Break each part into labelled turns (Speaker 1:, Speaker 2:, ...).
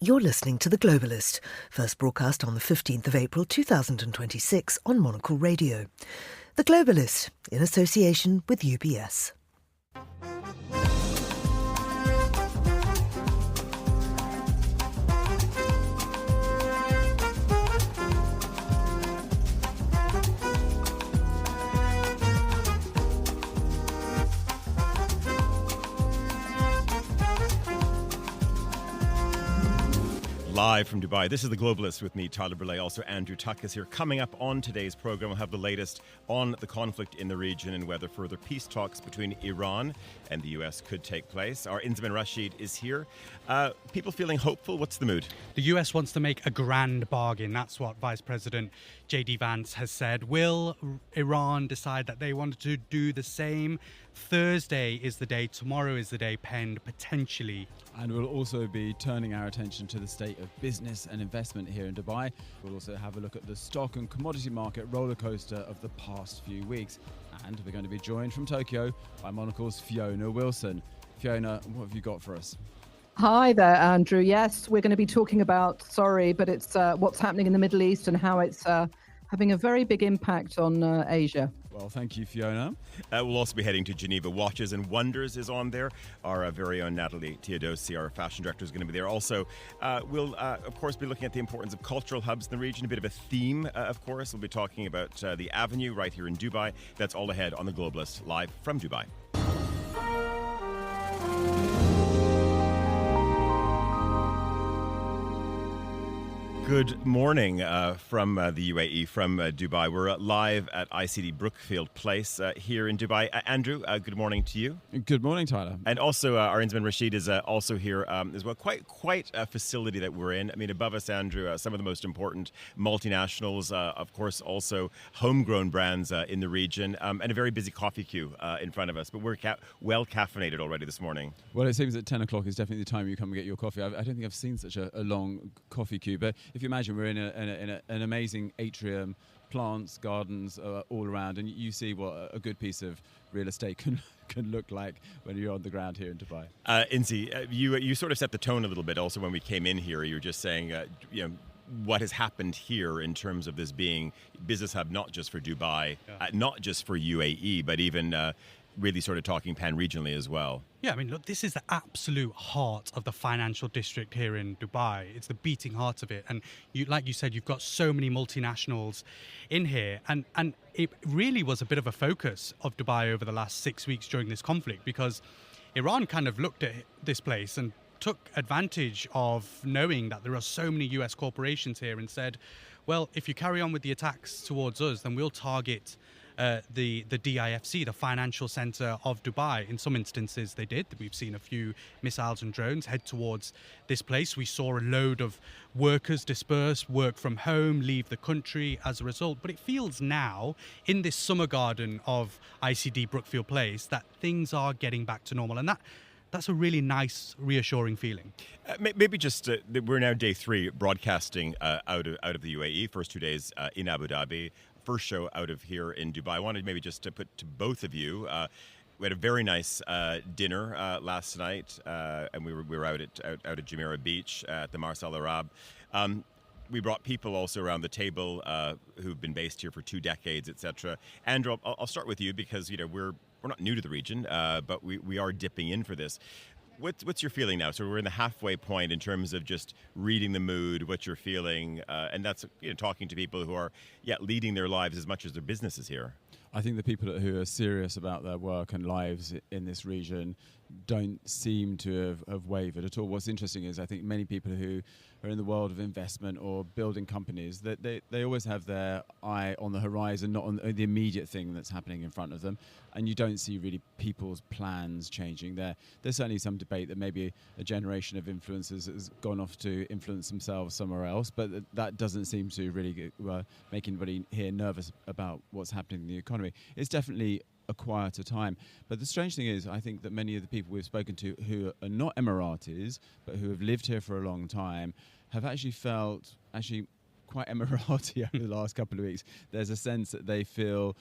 Speaker 1: You're listening to The Globalist, first broadcast on the 15th of April 2026 on Monocle Radio. The Globalist, in association with UBS.
Speaker 2: Live from Dubai, this is The Globalist with me, Tyler Burley. Also, Andrew Tuck is here. Coming up on today's program, we'll have the latest on the conflict in the region and whether further peace talks between Iran and the US could take place. Our Inzman Rashid is here. People feeling hopeful? What's the mood?
Speaker 3: The US wants to make a grand bargain. That's what Vice President J.D. Vance has said. Will Iran decide that they want to do the same? Thursday is the day, tomorrow is the day penned, potentially.
Speaker 4: And we'll also be turning our attention to the state of business and investment here in Dubai. We'll also have a look at the stock and commodity market roller coaster of the past few weeks. And we're going to be joined from Tokyo by Monocle's Fiona Wilson. Fiona, what have you got for us?
Speaker 5: Hi there, Andrew. Yes, we're going to be talking about, it's what's happening in the Middle East and how it's having a very big impact on Asia.
Speaker 4: Well, thank you, Fiona.
Speaker 2: We'll also be heading to Geneva. Watches and Wonders is on there. Our very own Natalie Teodosi, our fashion director, is going to be there. Also, we'll, of course, be looking at the importance of cultural hubs in the region. A bit of a theme, of course. We'll be talking about the Avenue right here in Dubai. That's all ahead on The Globalist, live from Dubai. Good morning from the UAE, from Dubai. We're live at ICD Brookfield Place here in Dubai. Andrew, good morning to you.
Speaker 4: Good morning, Tyler.
Speaker 2: And also our Inzman Rashid is also here as well. Quite a facility that we're in. I mean, above us, Andrew, some of the most important multinationals, of course, also homegrown brands in the region, and a very busy coffee queue in front of us. But we're well caffeinated already this morning.
Speaker 4: Well, it seems that 10 o'clock is definitely the time you come and get your coffee. I don't think I've seen such a long coffee queue, but if you imagine we're in an amazing atrium, plants, gardens all around, and you see what a good piece of real estate can look like when you're on the ground here in Dubai.
Speaker 2: Inzi, you sort of set the tone a little bit also when we came in here. You were just saying, what has happened here in terms of this being business hub, not just for Dubai, not just for UAE, but even really sort of talking pan-regionally as well.
Speaker 3: Yeah, I mean, look, this is the absolute heart of the financial district here in Dubai. It's the beating heart of it. And like you said, you've got so many multinationals in here. And it really was a bit of a focus of Dubai over the last 6 weeks during this conflict, because Iran kind of looked at this place and took advantage of knowing that there are so many US corporations here and said, well, if you carry on with the attacks towards us, then we'll target the DIFC, the financial centre of Dubai. In some instances they did. We've seen a few missiles and drones head towards this place. We saw a load of workers disperse, work from home, leave the country as a result. But it feels now, in this summer garden of ICD Brookfield Place, that things are getting back to normal. And that's a really nice, reassuring feeling.
Speaker 2: Maybe just, we're now day 3 broadcasting out of the UAE, first 2 days in Abu Dhabi. First show out of here in Dubai. I wanted maybe just to put to both of you. We had a very nice dinner last night, and we were out at Jumeirah Beach at the Marsa Al Arab. We brought people also around the table who've been based here for 2 decades, etc. Andrew, I'll start with you because we're not new to the region, but we are dipping in for this. What's your feeling now? So we're in the halfway point in terms of just reading the mood, what you're feeling, and that's talking to people who are leading their lives as much as their businesses here.
Speaker 4: I think the people who are serious about their work and lives in this region don't seem to have wavered at all. What's interesting is I think many people who are in the world of investment or building companies, that they always have their eye on the horizon, not on the immediate thing that's happening in front of them. And you don't see really people's plans changing. There's certainly some debate that maybe a generation of influencers has gone off to influence themselves somewhere else, but that doesn't seem to really make anybody here nervous about what's happening in the economy. It's definitely a quieter time. But the strange thing is, I think that many of the people we've spoken to who are not Emiratis, but who have lived here for a long time, have actually felt quite Emirati over the last couple of weeks. There's a sense that they feel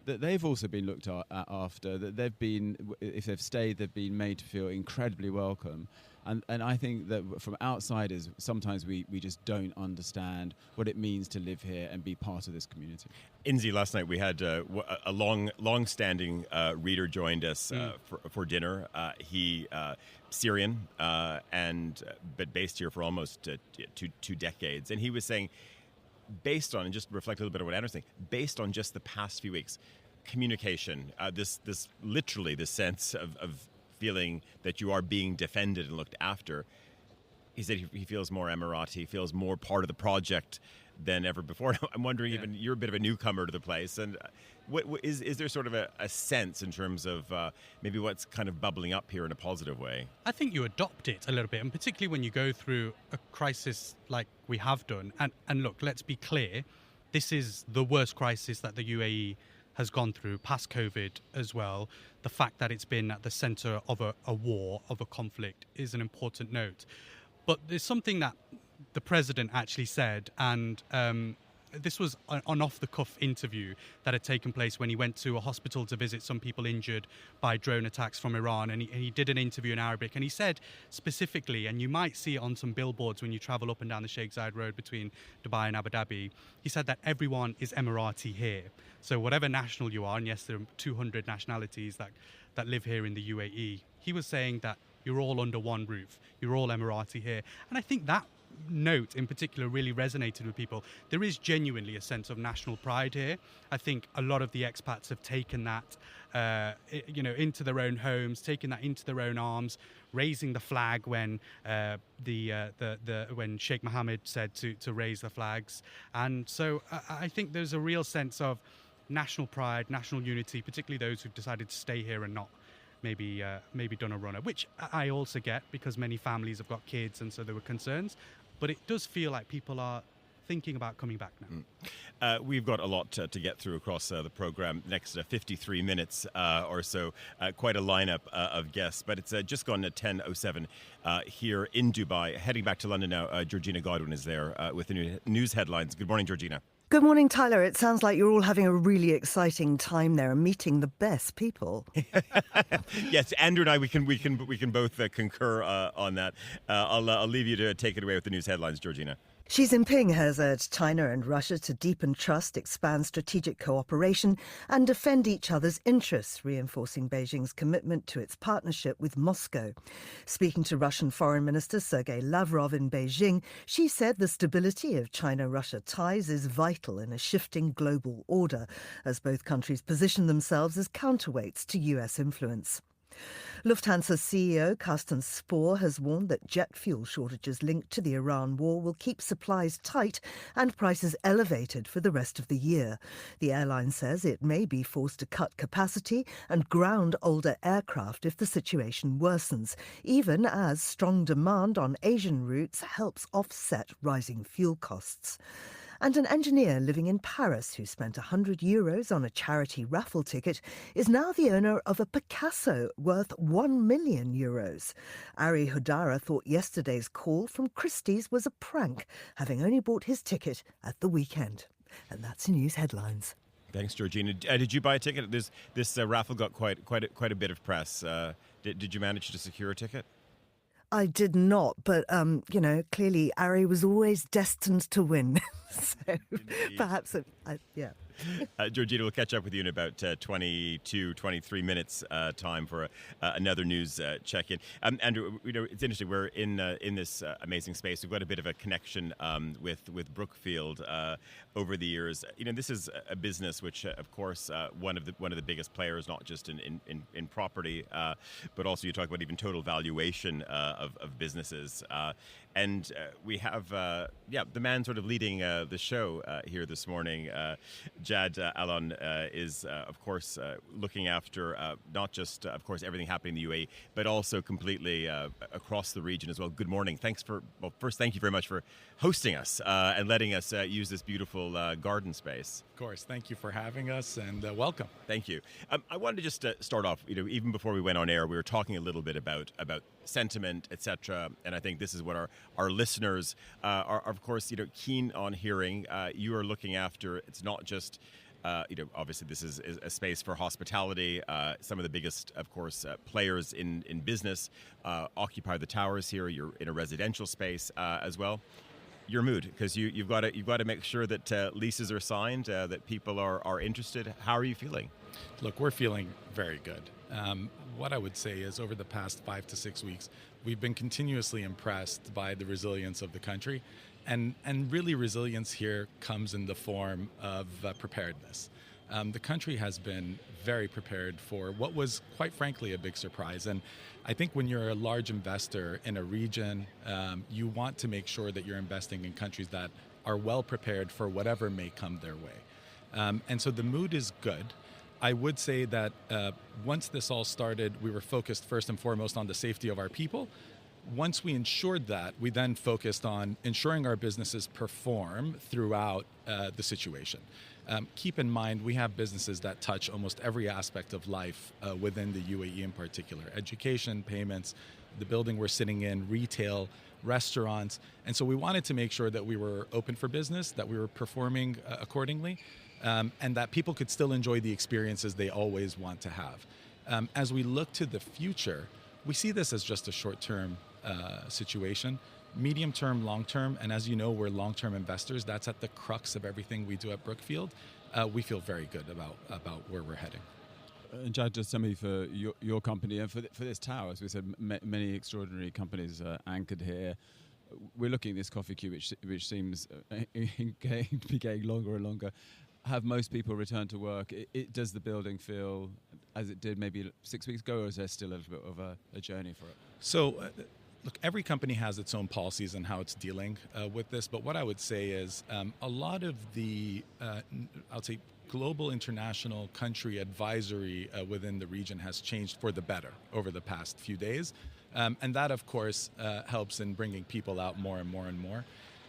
Speaker 4: that they've also been looked at after, that they've been, if they've stayed, they've been made to feel incredibly welcome. And I think that from outsiders, sometimes we just don't understand what it means to live here and be part of this community.
Speaker 2: Inzi, last night we had a long-standing reader joined us for dinner. He Syrian but based here for almost two decades, and he was saying, based on, and just reflect a little bit on what Andrew's saying, based on just the past few weeks, communication, this literally the sense of feeling that you are being defended and looked after. He said he feels more Emirati, he feels more part of the project than ever before. I'm wondering, even you're a bit of a newcomer to the place, and what is there sort of a sense in terms of maybe what's kind of bubbling up here in a positive way?
Speaker 3: I think you adopt it a little bit, and particularly when you go through a crisis like we have done. And look, let's be clear, this is the worst crisis that the UAE has gone through, past COVID as well. The fact that it's been at the centre of a war, of a conflict, is an important note. But there's something that the president actually said, and this was an off-the-cuff interview that had taken place when he went to a hospital to visit some people injured by drone attacks from Iran, and he did an interview in Arabic, and he said specifically, and you might see it on some billboards when you travel up and down the Sheikh Zayed Road between Dubai and Abu Dhabi, he said that everyone is Emirati here. So whatever national you are, and yes, there are 200 nationalities that live here in the UAE, he was saying that you're all under one roof, you're all Emirati here. And I think that note in particular really resonated with people. There is genuinely a sense of national pride here. I think a lot of the expats have taken that into their own homes, taken that into their own arms, raising the flag when when Sheikh Mohammed said to raise the flags. And so I think there's a real sense of national pride, national unity, particularly those who've decided to stay here and not maybe done a runner, which I also get, because many families have got kids and so there were concerns. But it does feel like people are thinking about coming back now.
Speaker 2: We've got a lot to get through across the program, next 53 minutes or so. Quite a lineup of guests, but it's just gone to 10:07 here in Dubai. Heading back to London now, Georgina Godwin is there with the news headlines. Good morning, Georgina.
Speaker 1: Good morning, Tyler. It sounds like you're all having a really exciting time there and meeting the best people.
Speaker 2: Yes, Andrew and I, we can both concur on that. I'll leave you to take it away with the news headlines, Georgina.
Speaker 1: Xi Jinping has urged China and Russia to deepen trust, expand strategic cooperation and defend each other's interests, reinforcing Beijing's commitment to its partnership with Moscow. Speaking to Russian Foreign Minister Sergei Lavrov in Beijing, Xi said the stability of China-Russia ties is vital in a shifting global order, as both countries position themselves as counterweights to US influence. Lufthansa CEO Carsten Spohr has warned that jet fuel shortages linked to the Iran war will keep supplies tight and prices elevated for the rest of the year. The airline says it may be forced to cut capacity and ground older aircraft if the situation worsens, even as strong demand on Asian routes helps offset rising fuel costs. And an engineer living in Paris who spent €100 on a charity raffle ticket is now the owner of a Picasso worth €1 million. Ari Hodara thought yesterday's call from Christie's was a prank, having only bought his ticket at the weekend. And that's news headlines.
Speaker 2: Thanks, Georgina. Did you buy a ticket? This raffle got quite a bit of press. Did you manage to secure a ticket?
Speaker 1: I did not, but, clearly Ari was always destined to win. So perhaps, yeah.
Speaker 2: Georgina, we'll catch up with you in about 23 minutes time for another news check-in. Andrew, it's interesting. We're in this amazing space. We've got a bit of a connection with Brookfield over the years. This is a business which, of course, one of the biggest players, not just in property, but also you talk about even total valuation of businesses. And we have, the man sort of leading the show here this morning, Jad Alon, is, of course, looking after not just, of course, everything happening in the UAE, but also completely across the region as well. Good morning. First, thank you very much for hosting us and letting us use this beautiful garden space.
Speaker 6: Of course. Thank you for having us, and welcome.
Speaker 2: Than't you. I wanted to just start off, even before we went on air, we were talking a little bit about sentiment, etc. And I think this is what our listeners are, of course, keen on hearing. You are looking after, it's not just Obviously this is a space for hospitality. Some of the biggest, of course, players in business occupy the towers here. You're in a residential space as well. Your mood, because you've got to make sure that leases are signed, that people are interested. How are you feeling?
Speaker 6: Look, we're feeling very good. What I would say is over the past 5 to 6 weeks, we've been continuously impressed by the resilience of the country. And really resilience here comes in the form of preparedness. The country has been very prepared for what was, quite frankly, a big surprise. And I think when you're a large investor in a region, you want to make sure that you're investing in countries that are well prepared for whatever may come their way. And so the mood is good. I would say that once this all started, we were focused first and foremost on the safety of our people. Once we ensured that, we then focused on ensuring our businesses perform throughout the situation. Keep in mind, we have businesses that touch almost every aspect of life within the UAE in particular. Education, payments, the building we're sitting in, retail, restaurants. And so we wanted to make sure that we were open for business, that we were performing accordingly, and that people could still enjoy the experiences they always want to have. As we look to the future, we see this as just a short-term situation. Medium term, long term, and as you know, we're long-term investors. That's at the crux of everything we do at Brookfield. We feel very good about where we're heading.
Speaker 4: And Jad, just tell me for your company and for this tower, as we said, many extraordinary companies anchored here. We're looking at this coffee queue, which seems to be getting longer and longer. Have most people returned to work? Does the building feel as it did maybe 6 weeks ago, or is there still a little bit of a journey for it?
Speaker 6: So, look, every company has its own policies and how it's dealing with this. But what I would say is a lot of the, I'll say, global international country advisory within the region has changed for the better over the past few days. And that, of course, helps in bringing people out more and more and more.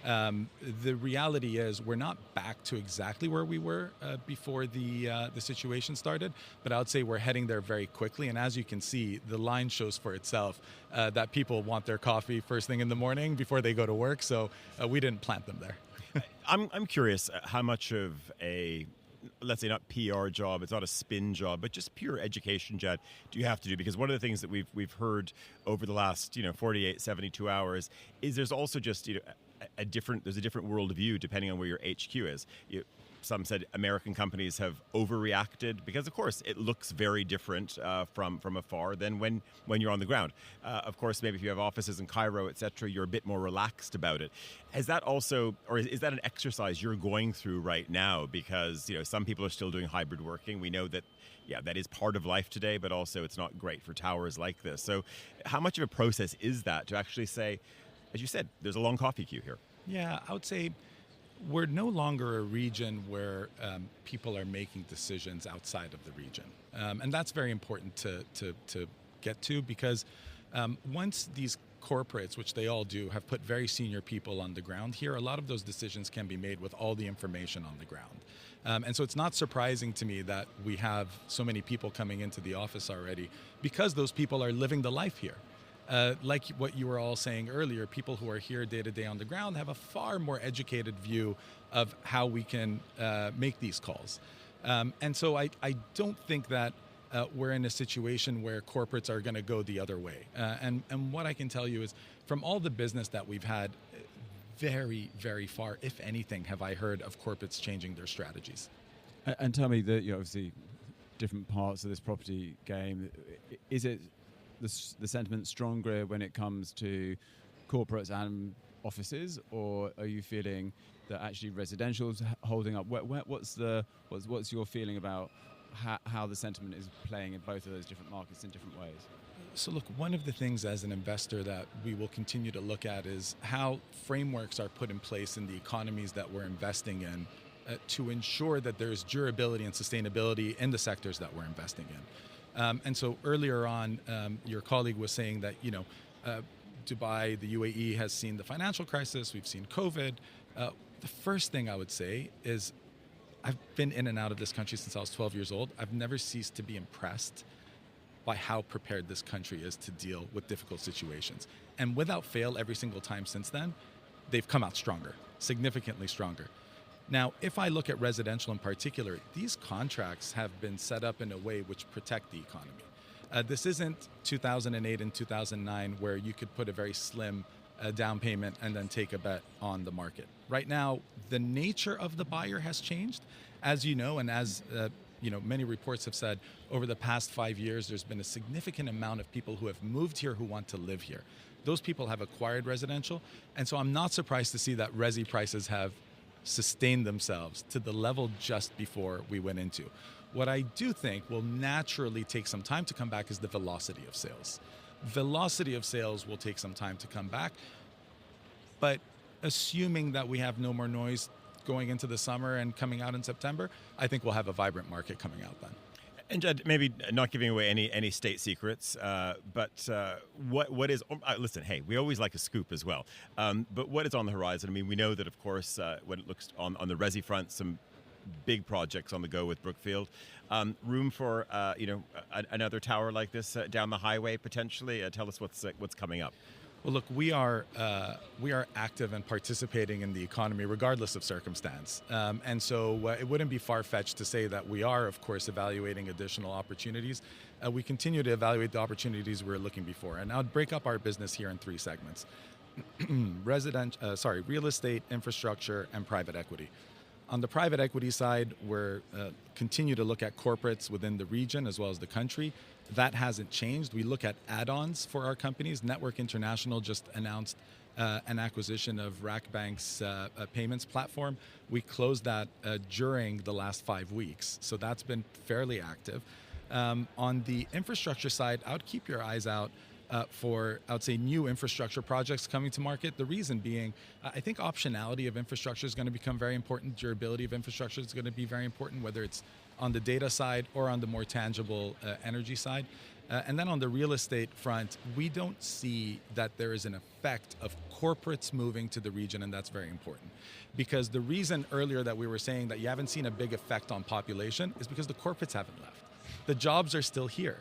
Speaker 6: The reality is we're not back to exactly where we were before the situation started, but I would say we're heading there very quickly. And as you can see, the line shows for itself that people want their coffee first thing in the morning before they go to work. So we didn't plant them there.
Speaker 2: I'm curious how much of a, let's say, not PR job, it's not a spin job, but just pure education, Jad, do you have to do? Because one of the things that we've heard over the last 48, 72 hours is there's also just there's a different worldview depending on where your HQ is. Some said American companies have overreacted because, of course, it looks very different from afar than when you're on the ground. Of course, maybe if you have offices in Cairo, etc., you're a bit more relaxed about it. Is that also, or is that an exercise you're going through right now? Because some people are still doing hybrid working. We know that, that is part of life today, but also it's not great for towers like this. So, how much of a process is that to actually say, as you said, there's a long coffee queue here?
Speaker 6: Yeah, I would say we're no longer a region where people are making decisions outside of the region. And that's very important to get to, because once these corporates, which they all do, have put very senior people on the ground here, a lot of those decisions can be made with all the information on the ground. And so it's not surprising to me that we have so many people coming into the office already, because those people are living the life here. Like what you were all saying earlier, people who are here day to day on the ground have a far more educated view of how we can make these calls. And so I don't think that we're in a situation where corporates are going to go the other way. And what I can tell you is, from all the business that we've had, very, very far, if anything, have I heard of corporates changing their strategies.
Speaker 4: And tell me that, obviously, different parts of this property game, is it the sentiment stronger when it comes to corporates and offices, or are you feeling that actually residential's holding up? What's your feeling about how the sentiment is playing in both of those different markets in different ways?
Speaker 6: So look, one of the things as an investor that we will continue to look at is how frameworks are put in place in the economies that we're investing in to ensure that there's durability and sustainability in the sectors that we're investing in. And so earlier on, your colleague was saying that, Dubai, the UAE, has seen the financial crisis, we've seen COVID. The first thing I would say is I've been in and out of this country since I was 12 years old. I've never ceased to be impressed by how prepared this country is to deal with difficult situations. And without fail, every single time since then, they've come out stronger, significantly stronger. Now, if I look at residential in particular, these contracts have been set up in a way which protect the economy. This isn't 2008 and 2009 where you could put a very slim down payment and then take a bet on the market. Right now, the nature of the buyer has changed. As you know, and as many reports have said, over the past 5 years, there's been a significant amount of people who have moved here who want to live here. Those people have acquired residential, and so I'm not surprised to see that resi prices have sustained themselves to the level just before we went into. What I do think will naturally take some time to come back is the velocity of sales. Velocity of sales will take some time to come back, but assuming that we have no more noise going into the summer and coming out in September, I think we'll have a vibrant market coming out then.
Speaker 2: And Jed, maybe not giving away any state secrets, but what is? Listen, hey, we always like a scoop as well. But what is on the horizon? I mean, we know that, of course, when it looks on the resi front, some big projects on the go with Brookfield. Room for another tower like this down the highway potentially. Tell us what's coming up.
Speaker 6: Well, look, we are active and participating in the economy regardless of circumstance. And so it wouldn't be far-fetched to say that we are, of course, evaluating additional opportunities. We continue to evaluate the opportunities we were looking before. And I'd break up our business here in 3 segments. Real estate, infrastructure, and private equity. On the private equity side, we're continue to look at corporates within the region as well as the country. That hasn't changed. We look at add-ons for our companies. Network International just announced an acquisition of Rackbank's payments platform. We closed that during the last 5 weeks, so that's been fairly active. On the infrastructure side, I would keep your eyes out for, I would say, new infrastructure projects coming to market. The reason being, I think optionality of infrastructure is going to become very important. Durability of infrastructure is going to be very important, whether it's on the data side or on the more tangible energy side. And then on the real estate front, we don't see that there is an effect of corporates moving to the region, and that's very important. Because the reason earlier that we were saying that you haven't seen a big effect on population is because the corporates haven't left. The jobs are still here.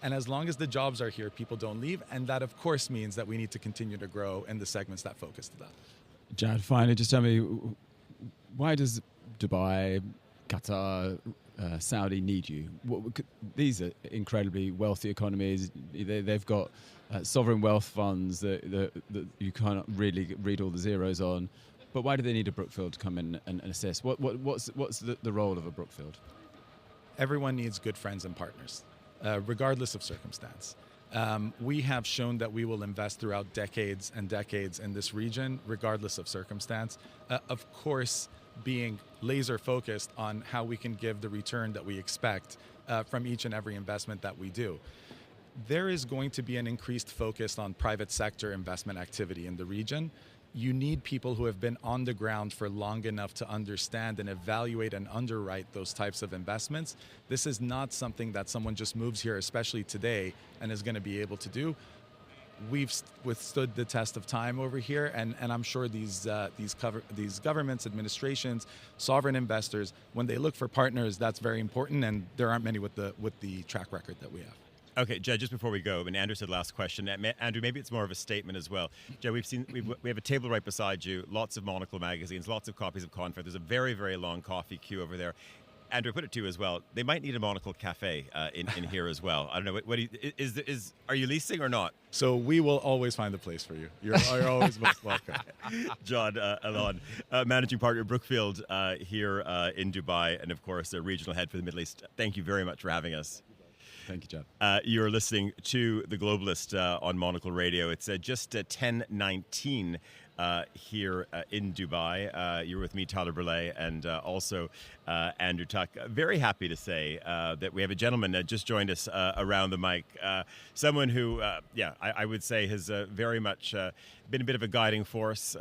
Speaker 6: And as long as the jobs are here, people don't leave. And that, of course, means that we need to continue to grow in the segments that focus to that.
Speaker 4: Jad, finally, just tell me, why does Dubai, Qatar, Saudi need you? These are incredibly wealthy economies. They've got sovereign wealth funds that you can't really read all the zeros on. But why do they need a Brookfield to come in and assist? What's the role of a Brookfield?
Speaker 6: Everyone needs good friends and partners, regardless of circumstance. We have shown that we will invest throughout decades and decades in this region, regardless of circumstance. Of course, being laser focused on how we can give the return that we expect from each and every investment that we do. There is going to be an increased focus on private sector investment activity in the region. You need people who have been on the ground for long enough to understand and evaluate and underwrite those types of investments. This is not something that someone just moves here, especially today, and is going to be able to do. We've withstood the test of time over here, and I'm sure these governments, administrations, sovereign investors, when they look for partners, that's very important, and there aren't many with the track record that we have.
Speaker 2: Okay, Jed, just before we go, and Andrew said last question. Andrew, maybe it's more of a statement as well. Jed, we have a table right beside you, lots of Monocle magazines, lots of copies of Confed. There's a very, very long coffee queue over there. Andrew, put it to you as well. They might need a Monocle cafe in here as well. I don't know. What are you leasing or not?
Speaker 6: So we will always find a place for you. You're always most welcome.
Speaker 2: John Alon, managing partner of Brookfield here in Dubai, and of course, the regional head for the Middle East. Thank you very much for having us.
Speaker 4: Thank you, John.
Speaker 2: You're listening to The Globalist on Monocle Radio. It's just 10:19 here in Dubai. You're with me, Tyler Burley, and also Andrew Tuck. Very happy to say that we have a gentleman that just joined us around the mic. Someone who, I would say has very much been a bit of a guiding force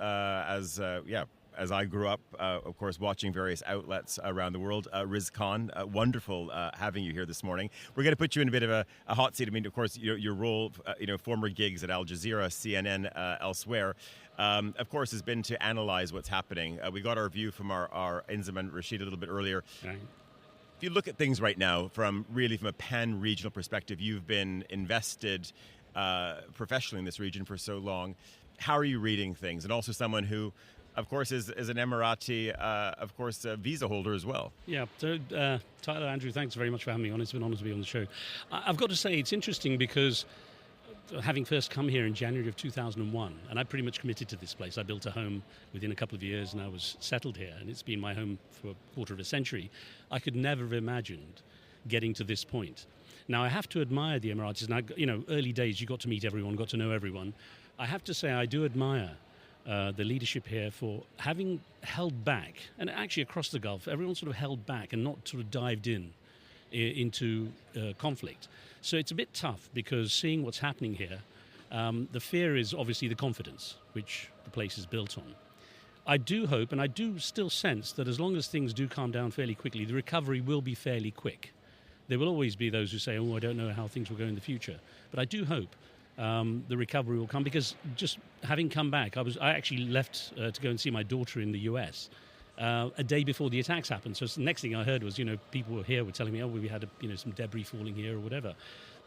Speaker 2: as I grew up, of course, watching various outlets around the world. Riz Khan, wonderful having you here this morning. We're going to put you in a bit of a hot seat. I mean, of course, your role, former gigs at Al Jazeera, CNN, elsewhere, of course, has been to analyze what's happening. We got our view from our Inzaman Rashid a little bit earlier. Right. If you look at things right now from a pan-regional perspective, you've been invested professionally in this region for so long. How are you reading things? And also someone who of course, is an Emirati, of course, visa holder as well.
Speaker 7: Yeah, so Tyler, Andrew, thanks very much for having me on. It's been an honour to be on the show. I've got to say, it's interesting because having first come here in January of 2001, and I pretty much committed to this place. I built a home within a couple of years and I was settled here, and it's been my home for a quarter of a century. I could never have imagined getting to this point. Now, I have to admire the Emiratis. Now, early days, you got to meet everyone, got to know everyone. I have to say, I do admire the leadership here for having held back, and actually across the Gulf, everyone sort of held back and not sort of dived into conflict. So it's a bit tough because seeing what's happening here, the fear is obviously the confidence which the place is built on. I do hope, and I do still sense that as long as things do calm down fairly quickly, the recovery will be fairly quick. There will always be those who say, I don't know how things will go in the future. But I do hope the recovery will come, because just having come back, I actually left to go and see my daughter in the US a day before the attacks happened. So the next thing I heard was, people were telling me, we had some debris falling here or whatever.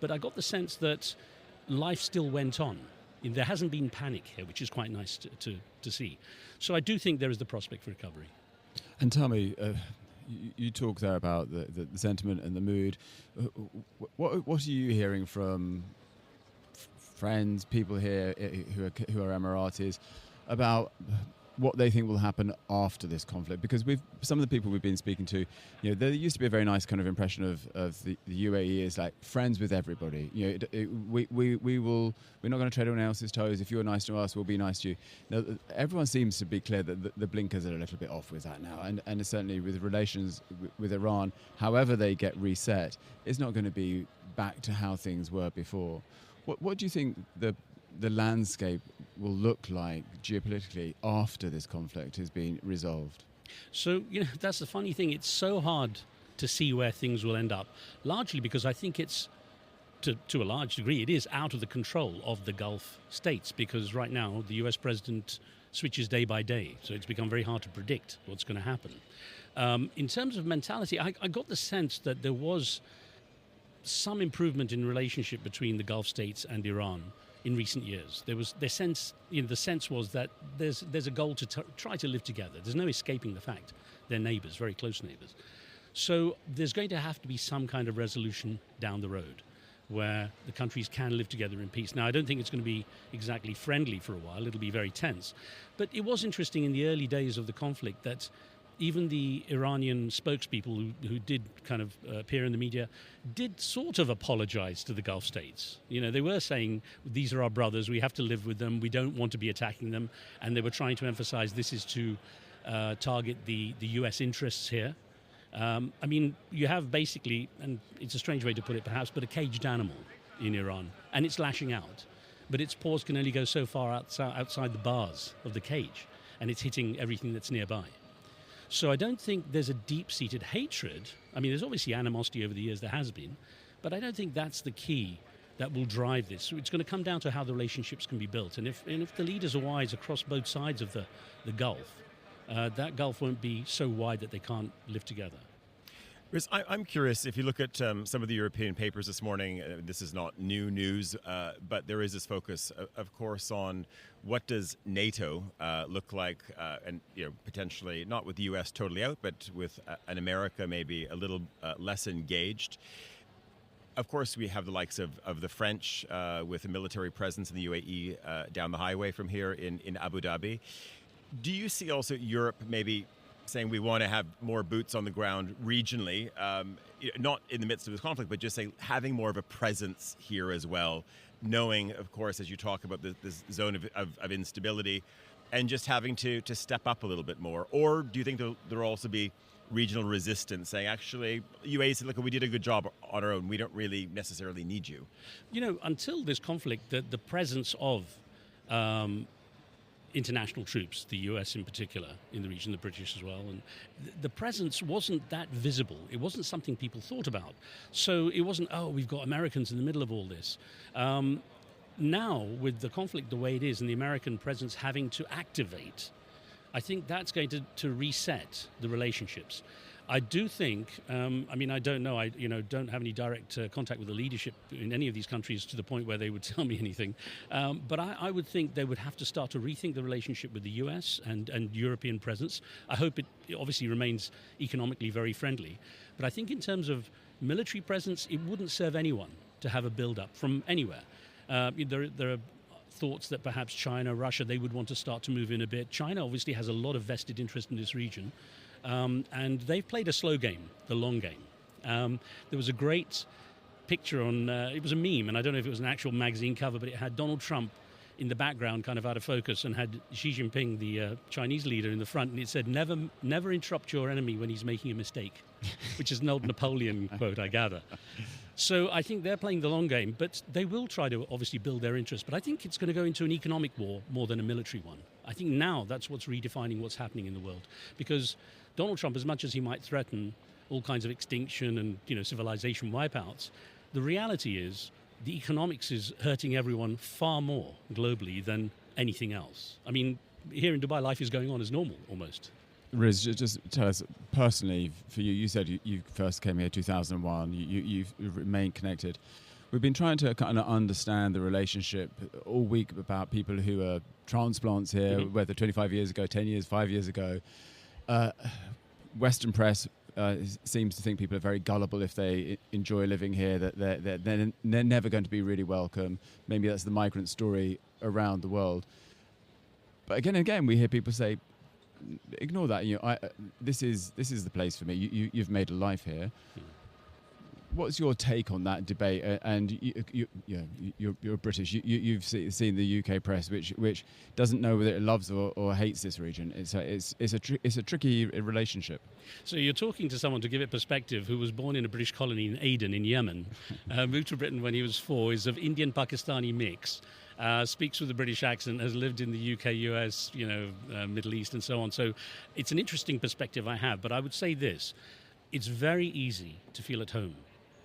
Speaker 7: But I got the sense that life still went on. There hasn't been panic here, which is quite nice to see. So I do think there is the prospect for recovery.
Speaker 4: And tell me, you talk there about the sentiment and the mood. What are you hearing from friends, people here who are Emiratis, about what they think will happen after this conflict? Because some of the people we've been speaking to, there used to be a very nice kind of impression of the UAE as like friends with everybody. We're not going to tread on anyone else's toes. If you're nice to us, we'll be nice to you. Now, everyone seems to be clear that the blinkers are a little bit off with that now, and certainly with relations with Iran, however they get reset, it's not going to be back to how things were before. What do you think the landscape will look like geopolitically after this conflict has been resolved?
Speaker 7: So, that's the funny thing. It's so hard to see where things will end up, largely because I think it's, to a large degree, it is out of the control of the Gulf states, because right now the US president switches day by day. So it's become very hard to predict what's going to happen. In terms of mentality, I got the sense that there was some improvement in relationship between the Gulf states and Iran in recent years. There was the sense was that there's a goal to try to live together. There's no escaping the fact they're neighbors, very close neighbors. So there's going to have to be some kind of resolution down the road where the countries can live together in peace. Now, I don't think it's going to be exactly friendly for a while. It'll be very tense. But it was interesting in the early days of the conflict that even the Iranian spokespeople who did kind of appear in the media did sort of apologize to the Gulf states. They were saying, these are our brothers, we have to live with them, we don't want to be attacking them. And they were trying to emphasize this is to target the US interests here. You have basically, and it's a strange way to put it perhaps, but a caged animal in Iran, and it's lashing out. But its paws can only go so far outside the bars of the cage, and it's hitting everything that's nearby. So I don't think there's a deep-seated hatred. There's obviously animosity over the years, there has been, but I don't think that's the key that will drive this. It's going to come down to how the relationships can be built. And if the leaders are wise across both sides of the Gulf, that Gulf won't be so wide that they can't live together.
Speaker 2: Chris, I'm curious, if you look at some of the European papers this morning, this is not new news, but there is this focus, of course, on what does NATO look like, and potentially not with the U.S. totally out, but with an America maybe a little less engaged. Of course, we have the likes of the French with a military presence in the UAE down the highway from here in Abu Dhabi. Do you see also Europe maybe saying we want to have more boots on the ground regionally, not in the midst of this conflict, but just say having more of a presence here as well, knowing, of course, as you talk about this zone of instability, and just having to step up a little bit more? Or do you think there will also be regional resistance, saying, actually, UAE said, look, we did a good job on our own, we don't really necessarily need you?
Speaker 7: Until this conflict, the presence of international troops, the US in particular, in the region, the British as well, and the presence wasn't that visible. It wasn't something people thought about. So it wasn't, we've got Americans in the middle of all this. Now, with the conflict the way it is and the American presence having to activate, I think that's going to reset the relationships. I do think, I don't know, I don't have any direct contact with the leadership in any of these countries to the point where they would tell me anything. But I would think they would have to start to rethink the relationship with the US and European presence. I hope it obviously remains economically very friendly. But I think in terms of military presence, it wouldn't serve anyone to have a build-up from anywhere. There are thoughts that perhaps China, Russia, they would want to start to move in a bit. China obviously has a lot of vested interest in this region. And they've played a slow game, the long game. There was a great picture on, it was a meme, and I don't know if it was an actual magazine cover, but it had Donald Trump in the background, kind of out of focus, and had Xi Jinping, the Chinese leader, in the front, and it said, never interrupt your enemy when he's making a mistake, which is an old Napoleon quote, I gather. So I think they're playing the long game, but they will try to obviously build their interest. But I think it's going to go into an economic war more than a military one. I think now that's what's redefining what's happening in the world. Because Donald Trump, as much as he might threaten all kinds of extinction and civilization wipeouts, the reality is the economics is hurting everyone far more globally than anything else. I mean, here in Dubai, life is going on as normal almost.
Speaker 4: Riz, just tell us personally, for you, you said you first came here in 2001, you've remained connected. We've been trying to kind of understand the relationship all week about people who are transplants here, whether 25 years ago, 10 years, 5 years ago. Western press seems to think people are very gullible if they enjoy living here, that they're never going to be really welcome. Maybe that's the migrant story around the world. But again and again, we hear people say, ignore that. This is the place for me. You've made a life here. What's your take on that debate? And you're British. You've seen the UK press, which doesn't know whether it loves or hates this region. It's a tricky relationship.
Speaker 7: So you're talking to someone, to give it perspective, who was born in a British colony in Aden in Yemen, moved to Britain when he was 4, is of Indian-Pakistani mix. Speaks with a British accent, has lived in the UK, US, Middle East and so on. So it's an interesting perspective I have. But I would say this, it's very easy to feel at home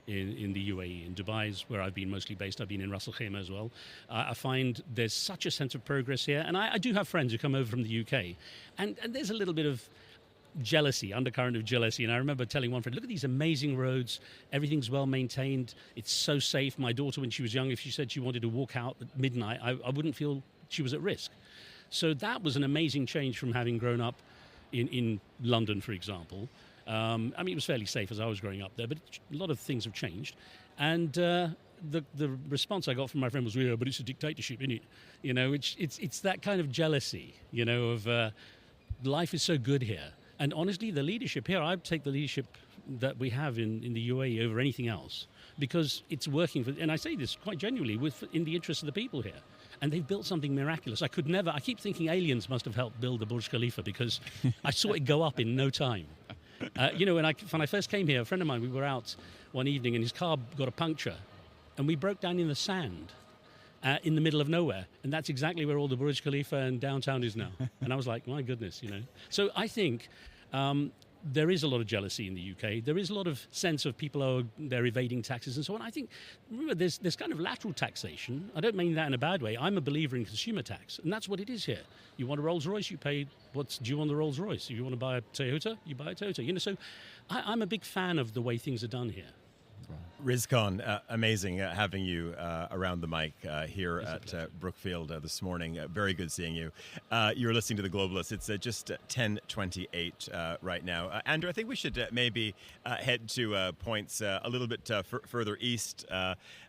Speaker 7: in the UAE. In Dubai is where I've been mostly based. I've been in Ras Al Khaimah as well. I find there's such a sense of progress here. And I do have friends who come over from the UK. And there's a little bit of jealousy, undercurrent of jealousy. And I remember telling one friend, look at these amazing roads. Everything's well maintained. It's so safe. My daughter, when she was young, if she said she wanted to walk out at midnight, I wouldn't feel she was at risk. So that was an amazing change from having grown up in London, for example. It was fairly safe as I was growing up there, but a lot of things have changed. And the response I got from my friend was, yeah, but it's a dictatorship, isn't it? It's that kind of jealousy, of life is so good here. And honestly, the leadership here, I take the leadership that we have in the UAE over anything else, because it's working for, and I say this quite genuinely, in the interest of the people here. And they've built something miraculous. I keep thinking aliens must have helped build the Burj Khalifa, because I saw it go up in no time. When I first came here, a friend of mine, we were out one evening and his car got a puncture and we broke down in the sand in the middle of nowhere. And that's exactly where all the Burj Khalifa and downtown is now. And I was like, my goodness, So I think there is a lot of jealousy in the UK. There is a lot of sense of people they're evading taxes and so on. I think, remember, there's kind of lateral taxation. I don't mean that in a bad way. I'm a believer in consumer tax, and that's what it is here. You want a Rolls Royce, you pay what's due on the Rolls Royce. If you want to buy a Toyota, you buy a Toyota. So I'm a big fan of the way things are done here.
Speaker 2: Riz Khan, amazing having you around the mic here at Brookfield this morning. Very good seeing you. You're listening to The Globalists. It's just 10:28 right now. Andrew, I think we should maybe head to points a little bit further east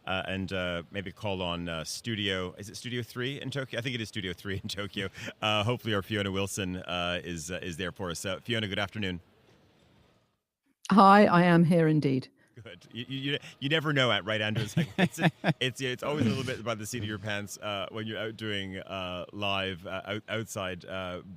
Speaker 2: and maybe call on Studio. Is it Studio 3 in Tokyo? I think it is Studio 3 in Tokyo. Hopefully our Fiona Wilson is there for us. Fiona, good afternoon.
Speaker 5: Hi, I am here indeed.
Speaker 2: Good. You never know, right, Andrew? It's always a little bit by the seat of your pants when you're out doing live outside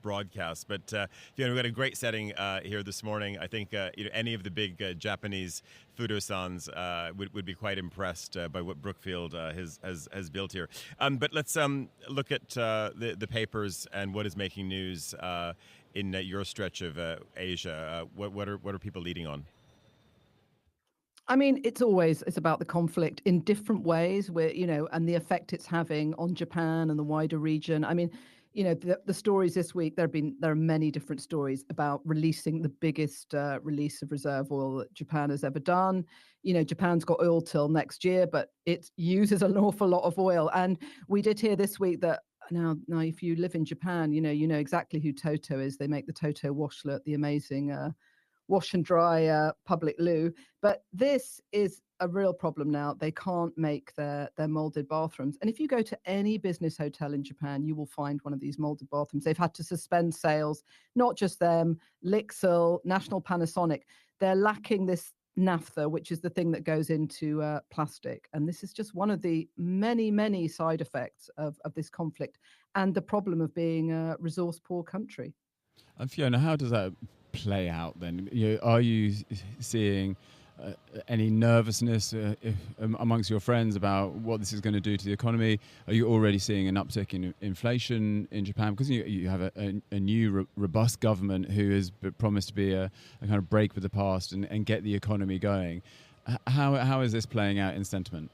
Speaker 2: broadcasts. But Fiona, we've got a great setting here this morning. I think any of the big Japanese foodosans would be quite impressed by what Brookfield has built here. But let's look at the papers and what is making news in your stretch of Asia. What are people leading on?
Speaker 5: I mean, it's about the conflict in different ways, and the effect it's having on Japan and the wider region. I mean, the stories this week, there are many different stories about releasing the biggest release of reserve oil that Japan has ever done. Japan's got oil till next year, but it uses an awful lot of oil. And we did hear this week that now if you live in Japan, you know exactly who Toto is. They make the Toto washlet, the amazing wash and dry public loo. But this is a real problem now. They can't make their molded bathrooms. And if you go to any business hotel in Japan, you will find one of these molded bathrooms. They've had to suspend sales, not just them, Lixil, National Panasonic. They're lacking this naphtha, which is the thing that goes into plastic. And this is just one of the many, many side effects of this conflict and the problem of being a resource poor country.
Speaker 4: And Fiona, how does that play out then? Are you seeing any nervousness amongst your friends about what this is going to do to the economy? Are you already seeing an uptick in inflation in Japan? Because you have a new robust government who has promised to be a kind of break with the past and get the economy going. How is this playing out in sentiment?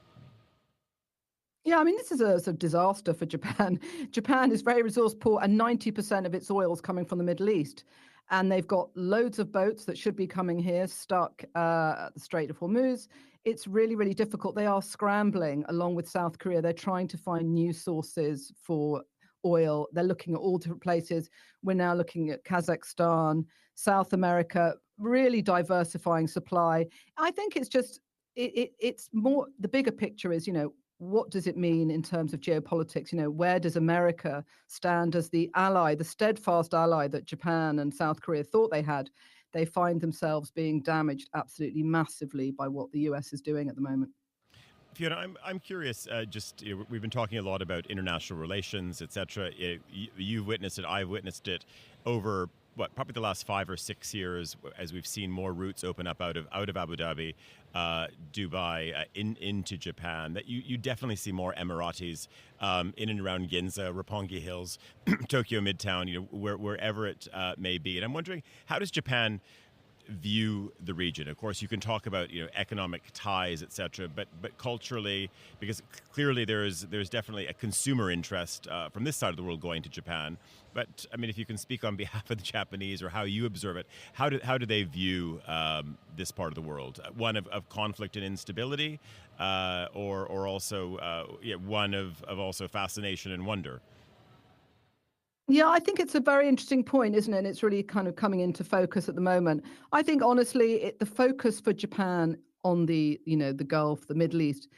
Speaker 5: Yeah, I mean, this is a sort of disaster for Japan. Japan is very resource poor, and 90% of its oil is coming from the Middle East. And they've got loads of boats that should be coming here, stuck at the Strait of Hormuz. It's really, really difficult. They are scrambling along with South Korea. They're trying to find new sources for oil. They're looking at all different places. We're now looking at Kazakhstan, South America, really diversifying supply. I think it's just, it's more, the bigger picture is, what does it mean in terms of geopolitics? Where does America stand as the ally, the steadfast ally that Japan and South Korea thought they had? They find themselves being damaged absolutely massively by what the US is doing at the moment.
Speaker 2: Fiona, I'm curious. We've been talking a lot about international relations, etc. You've witnessed it. I've witnessed it over probably the last 5 or 6 years, as we've seen more routes open up out of Abu Dhabi, Dubai, into Japan. That you definitely see more Emiratis in and around Ginza, Roppongi Hills, Tokyo Midtown, wherever it may be. And I'm wondering, how does Japan view the region? Of course, you can talk about economic ties, etc., but culturally, because clearly there's definitely a consumer interest from this side of the world going to Japan. But I mean, if you can speak on behalf of the Japanese or how you observe it, how do they view this part of the world? One of conflict and instability, or also one of also fascination and wonder.
Speaker 5: Yeah, I think it's a very interesting point, isn't it? And it's really kind of coming into focus at the moment. I think, honestly, the focus for Japan on the Gulf, the Middle East,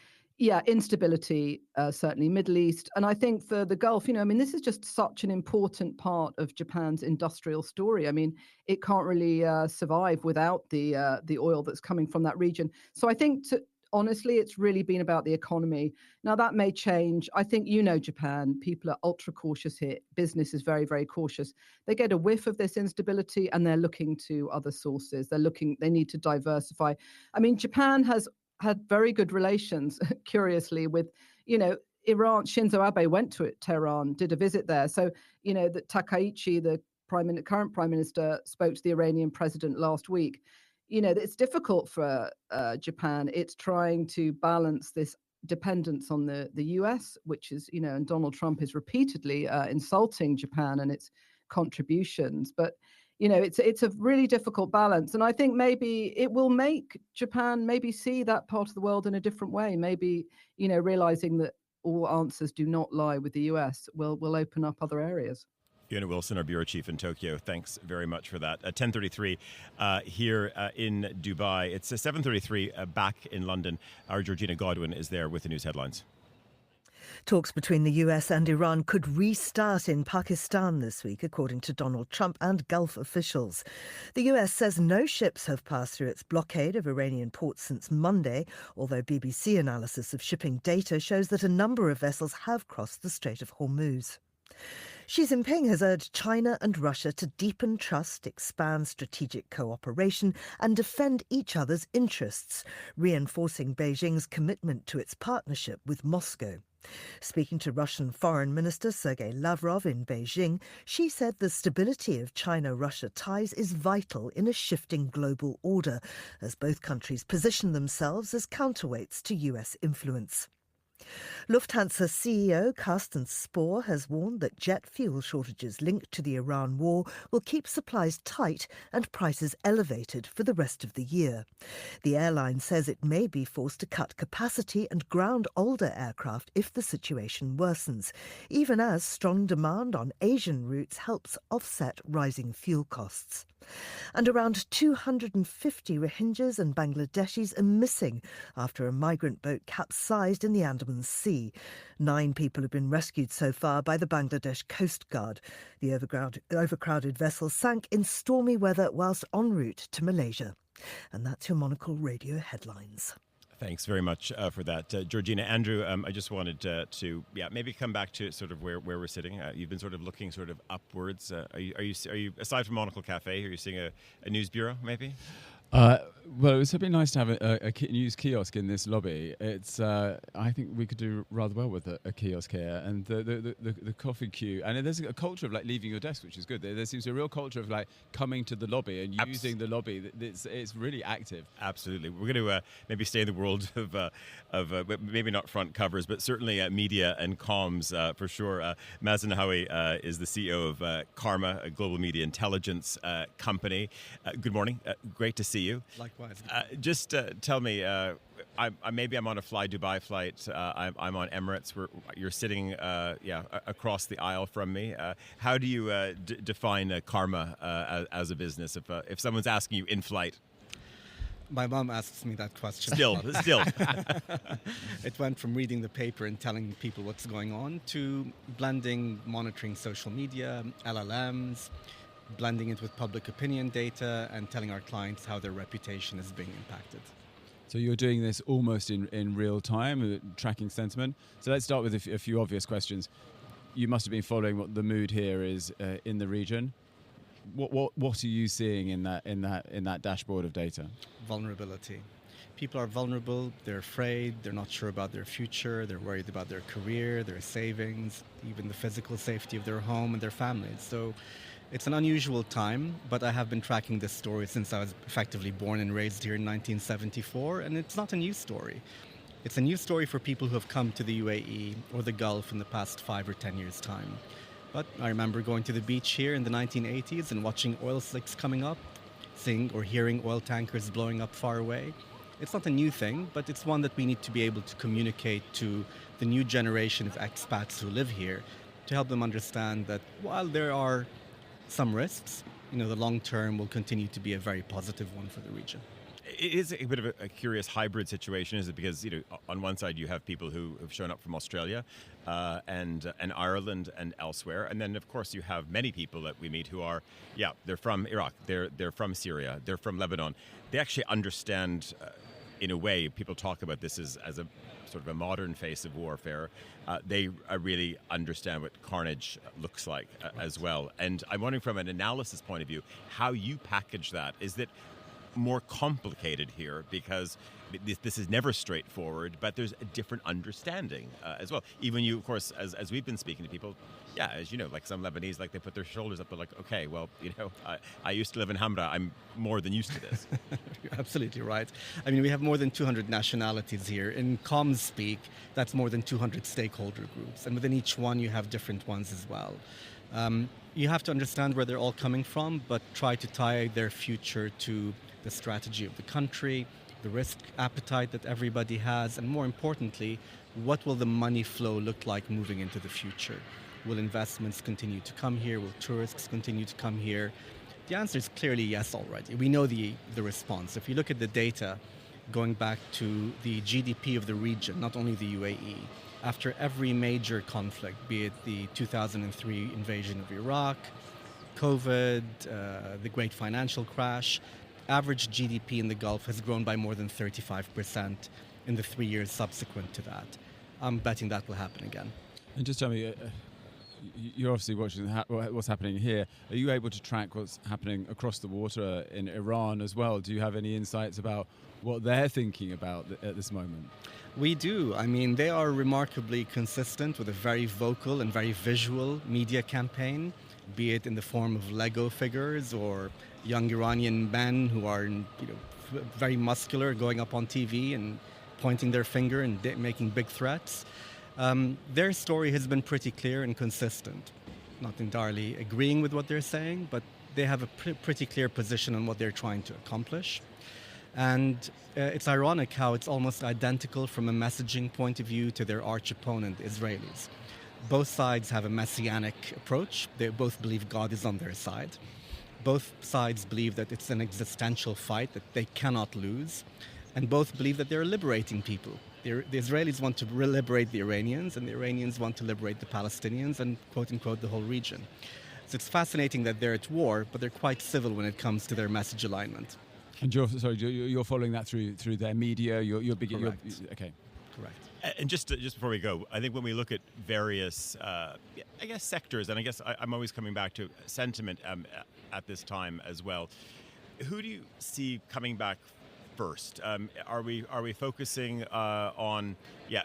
Speaker 5: instability, certainly Middle East. And I think for the Gulf, this is just such an important part of Japan's industrial story. I mean, it can't really survive without the oil that's coming from that region. So I think honestly, it's really been about the economy. Now, that may change. I think Japan, people are ultra cautious here. Business is very, very cautious. They get a whiff of this instability and they're looking to other sources. They need to diversify. I mean, Japan has had very good relations, curiously, with, Iran. Shinzo Abe went to Tehran, did a visit there. So, that Takaichi, the current prime minister, spoke to the Iranian president last week. It's difficult for Japan. It's trying to balance this dependence on the US, which is, and Donald Trump is repeatedly insulting Japan and its contributions. But, it's a really difficult balance. And I think maybe it will make Japan maybe see that part of the world in a different way. Maybe, realizing that all answers do not lie with the US will open up other areas.
Speaker 2: Fiona Wilson, our bureau chief in Tokyo, thanks very much for that. 10:33 here in Dubai. It's 7:33 back in London. Our Georgina Godwin is there with the news headlines.
Speaker 1: Talks between the US and Iran could restart in Pakistan this week, according to Donald Trump and Gulf officials. The US says no ships have passed through its blockade of Iranian ports since Monday, although BBC analysis of shipping data shows that a number of vessels have crossed the Strait of Hormuz. Xi Jinping has urged China and Russia to deepen trust, expand strategic cooperation and defend each other's interests, reinforcing Beijing's commitment to its partnership with Moscow. Speaking to Russian Foreign Minister Sergei Lavrov in Beijing, Xi said the stability of China-Russia ties is vital in a shifting global order, as both countries position themselves as counterweights to US influence. Lufthansa CEO Carsten Spohr has warned that jet fuel shortages linked to the Iran war will keep supplies tight and prices elevated for the rest of the year. The airline says it may be forced to cut capacity and ground older aircraft if the situation worsens, even as strong demand on Asian routes helps offset rising fuel costs. And around 250 Rohingyas and Bangladeshis are missing after a migrant boat capsized in the Andaman Sea. 9 people have been rescued so far by the Bangladesh Coast Guard. The overcrowded vessel sank in stormy weather whilst en route to Malaysia. And that's your Monocle Radio headlines.
Speaker 2: Thanks very much for that, Georgina. Andrew, I just wanted to maybe come back to sort of where we're sitting. You've been sort of looking sort of upwards. Are you aside from Monocle Cafe, are you seeing a news bureau maybe?
Speaker 4: Well, it was something nice to have a news kiosk in this lobby. It's I think we could do rather well with a kiosk here, and the coffee queue. And there's a culture of like leaving your desk, which is good. There seems to be a real culture of like coming to the lobby and using the lobby. It's really active.
Speaker 2: Absolutely. We're going to maybe stay in the world of maybe not front covers, but certainly media and comms for sure. Mazen Nahawi is the CEO of Karma, a global media intelligence company. Good morning. Great to see you.
Speaker 8: Likewise.
Speaker 2: Just tell me, maybe I'm on a Fly Dubai flight. I'm on Emirates. You're sitting across the aisle from me. How do you define Karma as a business? If someone's asking you in flight?
Speaker 8: My mom asks me that question.
Speaker 2: Still.
Speaker 8: It went from reading the paper and telling people what's going on to blending, monitoring social media, LLMs, blending it with public opinion data and telling our clients how their reputation is being impacted.
Speaker 4: So you're doing this almost in real time, tracking sentiment. So let's start with a few obvious questions. You must have been following what the mood here is in the region. What are you seeing in that dashboard of data?
Speaker 8: Vulnerability. People are vulnerable, they're afraid, they're not sure about their future, they're worried about their career, their savings, even the physical safety of their home and their families. So it's an unusual time, but I have been tracking this story since I was effectively born and raised here in 1974, and it's not a new story. It's a new story for people who have come to the UAE or the Gulf in the past 5 or 10 years' time. But I remember going to the beach here in the 1980s and watching oil slicks coming up, seeing or hearing oil tankers blowing up far away. It's not a new thing, but it's one that we need to be able to communicate to the new generation of expats who live here to help them understand that while there are some risks, the long term will continue to be a very positive one for the region.
Speaker 2: It is a bit of a curious hybrid situation, is it? Because on one side you have people who have shown up from Australia and Ireland and elsewhere, and then of course you have many people that we meet who are, they're from Iraq, they're from Syria, they're from Lebanon. They actually understand, in a way, people talk about this as a sort of a modern face of warfare. They really understand what carnage looks like as well. And I'm wondering, from an analysis point of view, how you package that. Is that more complicated here because this is never straightforward, but there's a different understanding as well. Even you, of course, as we've been speaking to people, as you know, like some Lebanese, like they put their shoulders up, they're like, okay, well, I used to live in Hamra, I'm more than used to this.
Speaker 8: You're absolutely right. I mean, we have more than 200 nationalities here. In comms speak, that's more than 200 stakeholder groups, and within each one you have different ones as well. You have to understand where they're all coming from, but try to tie their future to the strategy of the country, the risk appetite that everybody has, and more importantly, what will the money flow look like moving into the future? Will investments continue to come here? Will tourists continue to come here? The answer is clearly yes already. We know the response. If you look at the data going back to the GDP of the region, not only the UAE, after every major conflict, be it the 2003 invasion of Iraq, COVID, the great financial crash, average GDP in the Gulf has grown by more than 35% in the 3 years subsequent to that. I'm betting that will happen again.
Speaker 4: And just tell me, you're obviously watching what's happening here. Are you able to track what's happening across the water in Iran as well? Do you have any insights about what they're thinking about at this moment?
Speaker 8: We do. I mean, they are remarkably consistent with a very vocal and very visual media campaign, be it in the form of Lego figures or young Iranian men who are very muscular going up on TV and pointing their finger and making big threats. Their story has been pretty clear and consistent. Not entirely agreeing with what they're saying, but they have a pretty clear position on what they're trying to accomplish. And it's ironic how it's almost identical from a messaging point of view to their arch opponent, the Israelis. Both sides have a messianic approach. They both believe God is on their side. Both sides believe that it's an existential fight that they cannot lose. And both believe that they're liberating people. The Israelis want to liberate the Iranians, and the Iranians want to liberate the Palestinians and, quote-unquote, the whole region. So it's fascinating that they're at war, but they're quite civil when it comes to their message alignment.
Speaker 4: And you're following that through their media. Okay.
Speaker 8: Correct.
Speaker 2: And just before we go, I think when we look at various, sectors, and I guess I'm always coming back to sentiment at this time as well. Who do you see coming back first? Are we focusing on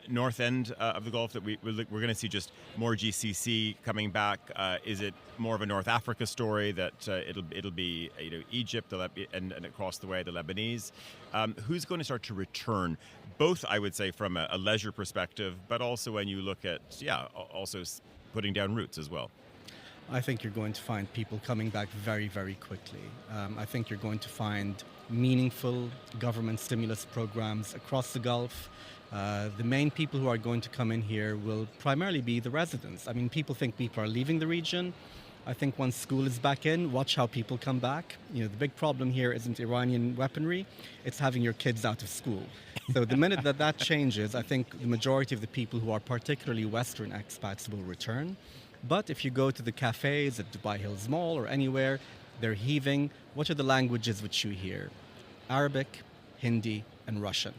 Speaker 2: north end of the Gulf, that we're going to see just more GCC coming back? Is it more of a North Africa story that it'll be Egypt and across the way the Lebanese? Who's going to start to return? Both, I would say, from a leisure perspective, but also when you look at also putting down roots as well.
Speaker 8: I think you're going to find people coming back very, very quickly. I think you're going to find meaningful government stimulus programs across the Gulf. The main people who are going to come in here will primarily be the residents. I mean, people think people are leaving the region. I think once school is back in, watch how people come back. The big problem here isn't Iranian weaponry, it's having your kids out of school. So the minute that changes, I think the majority of the people who are particularly Western expats will return. But if you go to the cafes at Dubai Hills Mall or anywhere, they're heaving. What are the languages which you hear? Arabic, Hindi, and Russian.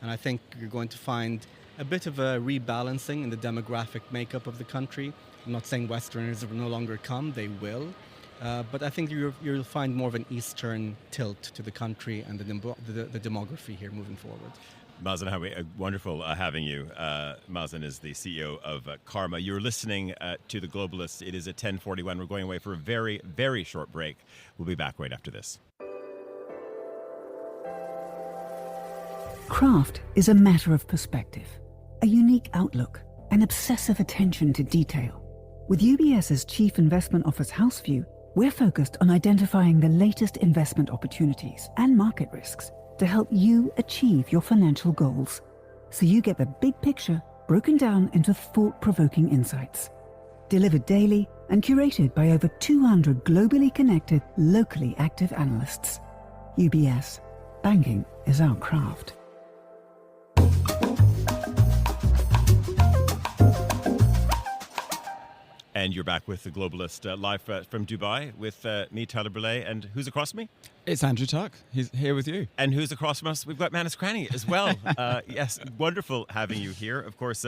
Speaker 8: And I think you're going to find a bit of a rebalancing in the demographic makeup of the country. I'm not saying Westerners will no longer come, they will. But I think you'll find more of an Eastern tilt to the country and the demography here moving forward.
Speaker 2: Mazen Hawi, wonderful having you. Mazen is the CEO of Karma. You're listening to The Globalists. It is at 10:41. We're going away for a very, very short break. We'll be back right after this.
Speaker 9: Craft is a matter of perspective, a unique outlook, an obsessive attention to detail. With UBS's Chief Investment Office Houseview, we're focused on identifying the latest investment opportunities and market risks to help you achieve your financial goals, so you get the big picture broken down into thought-provoking insights. Delivered daily and curated by over 200 globally connected, locally active analysts. UBS. Banking is our craft.
Speaker 2: And you're back with The Globalist, live from Dubai with me, Tyler Brulé, and who's across me?
Speaker 4: It's Andrew Tuck. He's here with you.
Speaker 2: And who's across from us? We've got Manus Cranny as well. Yes, wonderful having you here. Of course,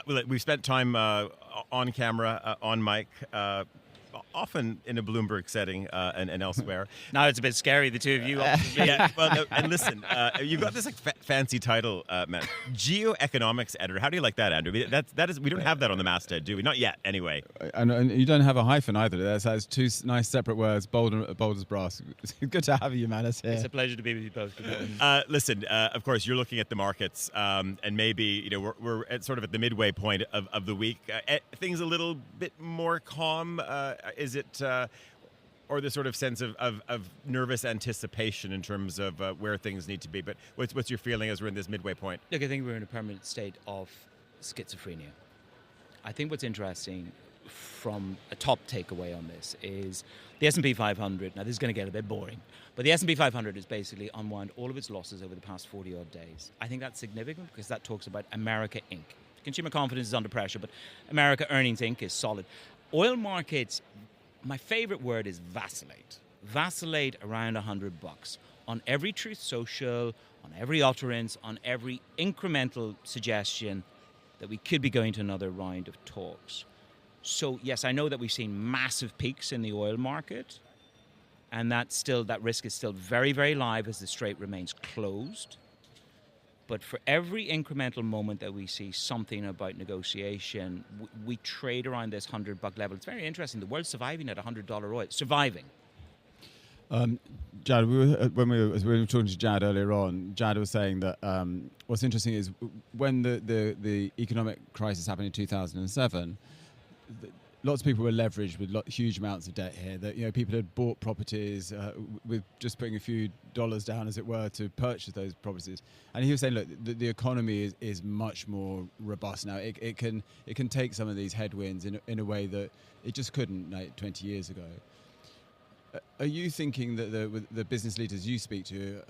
Speaker 2: we've spent time on camera, on mic, often in a Bloomberg setting and elsewhere.
Speaker 10: Now it's a bit scary, the two of you.
Speaker 2: Yeah, well, no, and listen, you've got this fancy title, man. Geoeconomics editor. How do you like that, Andrew? That is, we don't have that on the masthead, do we? Not yet, anyway.
Speaker 4: And you don't have a hyphen either. That's two nice separate words, bold as brass. It's good to have you, Manus, here.
Speaker 10: It's a pleasure to be with you both.
Speaker 2: Listen, of course, you're looking at the markets, and maybe we're at sort of at the midway point of the week. Things a little bit more calm. Is it, or the sort of sense of nervous anticipation in terms of where things need to be? But what's your feeling as we're in this midway point?
Speaker 10: Look, I think we're in a permanent state of schizophrenia. I think what's interesting from a top takeaway on this is the S&P 500. Now, this is going to get a bit boring, but the S&P 500 has basically unwound all of its losses over the past 40-odd days. I think that's significant because that talks about America Inc. Consumer confidence is under pressure, but America Earnings Inc. is solid. Oil markets, my favorite word is vacillate. Vacillate around $100 on every Truth Social, on every utterance, on every incremental suggestion that we could be going to another round of talks. So yes, I know that we've seen massive peaks in the oil market, and that risk is still very, very live as the strait remains closed. But for every incremental moment that we see something about negotiation, we trade around this $100 level. It's very interesting. The world's surviving at $100 oil. Surviving.
Speaker 4: Jad, when we were talking to Jad earlier on, Jad was saying that what's interesting is when the economic crisis happened in 2007, lots of people were leveraged with huge amounts of debt here. That people had bought properties with just putting a few dollars down, as it were, to purchase those properties. And he was saying, look, the economy is much more robust now. It can take some of these headwinds in a way that it just couldn't 20 years ago. Are you thinking that the business leaders you speak to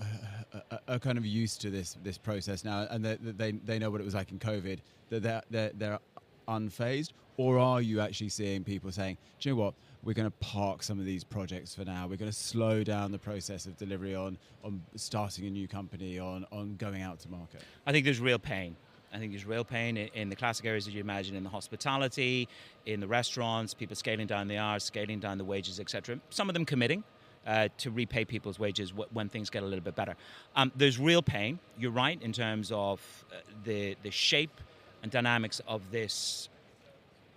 Speaker 4: are kind of used to this process now, and that they know what it was like in COVID, that they're unfazed, or are you actually seeing people saying, do you know what, we're going to park some of these projects for now, we're going to slow down the process of delivery on starting a new company, on going out to market?
Speaker 10: I think there's real pain. I think there's real pain in the classic areas that you imagine, in the hospitality, in the restaurants, people scaling down the hours, scaling down the wages, etc. Some of them committing to repay people's wages when things get a little bit better. There's real pain, you're right, in terms of the shape and dynamics of this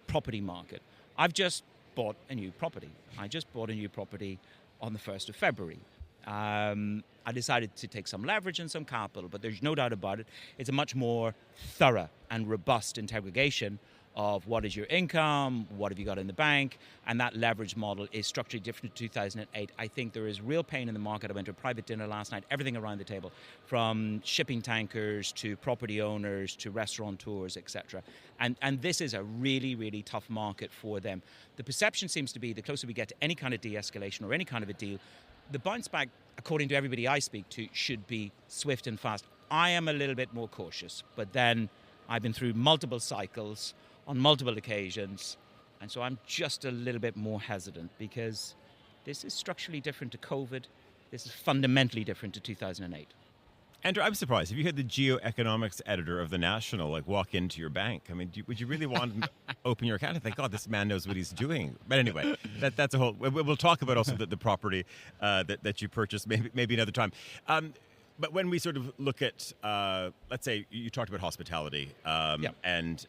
Speaker 10: property market. I've just bought a new property. I just bought a new property on the 1st of February. I decided to take some leverage and some capital, but there's no doubt about it. It's a much more thorough and robust interrogation of what is your income, what have you got in the bank, and that leverage model is structurally different to 2008. I think there is real pain in the market. I went to a private dinner last night, everything around the table, from shipping tankers to property owners to restaurateurs, etc. And this is a really, really tough market for them. The perception seems to be the closer we get to any kind of de-escalation or any kind of a deal, the bounce back, according to everybody I speak to, should be swift and fast. I am a little bit more cautious, but then I've been through multiple cycles on multiple occasions, and so I'm just a little bit more hesitant because this is structurally different to COVID. This is fundamentally different to 2008.
Speaker 2: Andrew, I'm surprised. If you had the geoeconomics editor of The National walk into your bank, I mean, would you really want him to open your account and think, God, this man knows what he's doing? But anyway, that's a whole... We'll talk about also the property that you purchased maybe another time. But when we sort of look at, let's say you talked about hospitality,
Speaker 10: Yep.
Speaker 2: and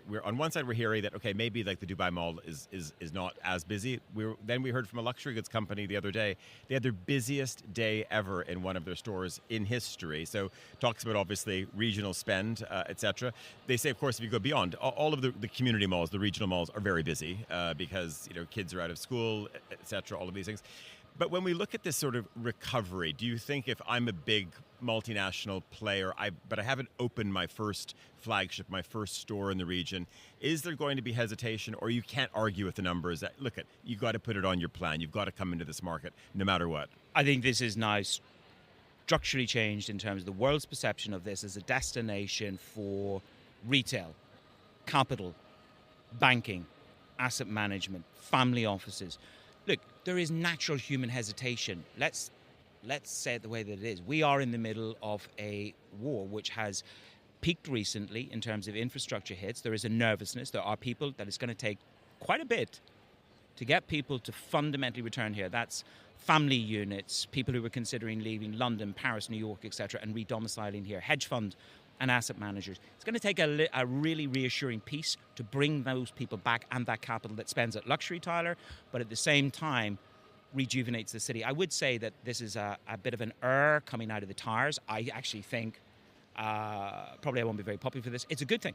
Speaker 2: we're on one side we're hearing that okay, maybe like the Dubai Mall is not as busy. Then we heard from a luxury goods company the other day, they had their busiest day ever in one of their stores in history. So talks about obviously regional spend, etc. They say, of course, if you go beyond, all of the community malls, the regional malls are very busy because kids are out of school, etc. All of these things. But when we look at this sort of recovery, do you think if I'm a big multinational player, but I haven't opened my first flagship, my first store in the region, is there going to be hesitation, or you can't argue with the numbers that, look, you got to put it on your plan, you've got to come into this market no matter what?
Speaker 10: I think this is now structurally changed in terms of the world's perception of this as a destination for retail, capital, banking, asset management, family offices. Look, there is natural human hesitation. Let's say it the way that it is. We are in the middle of a war which has peaked recently in terms of infrastructure hits. There is a nervousness. There are people that it's going to take quite a bit to get people to fundamentally return here. That's family units, people who are considering leaving London, Paris, New York, etc., and re-domiciling here, hedge fund and asset managers. It's going to take a really reassuring piece to bring those people back and that capital that spends at luxury, Tyler, but at the same time rejuvenates the city. I would say that this is a bit of an coming out of the tires. I actually think, probably I won't be very popular for this, it's a good thing.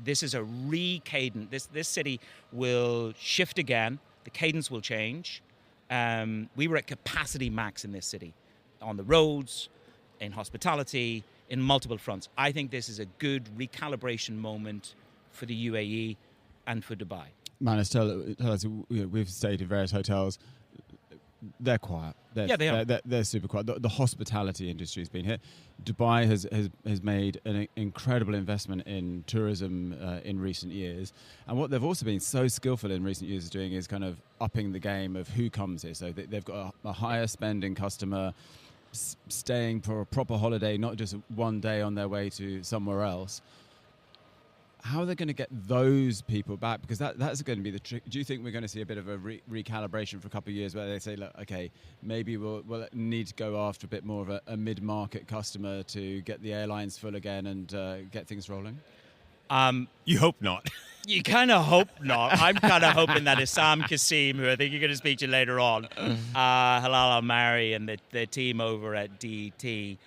Speaker 10: This is a re-cadence. This city will shift again. The cadence will change. We were at capacity max in this city, on the roads, in hospitality, in multiple fronts. I think this is a good recalibration moment for the UAE and for Dubai.
Speaker 4: Manus, tell us, we've stayed in various hotels. They're quiet.
Speaker 10: They are.
Speaker 4: They're super quiet. The hospitality industry has been hit. Dubai has made an incredible investment in tourism in recent years. And what they've also been so skillful in recent years is doing is kind of upping the game of who comes here. So they've got a higher spending customer staying for a proper holiday, not just one day on their way to somewhere else. How are they going to get those people back? Because that's going to be the trick. Do you think we're going to see a bit of a recalibration for a couple of years where they say, look, okay, maybe we'll need to go after a bit more of a mid-market customer to get the airlines full again and get things rolling?
Speaker 2: You hope not.
Speaker 10: You kind of hope not. I'm kind of hoping that Issam Kasim, who I think you're going to speak to later on, Halal Al-Mari and the team over at DT,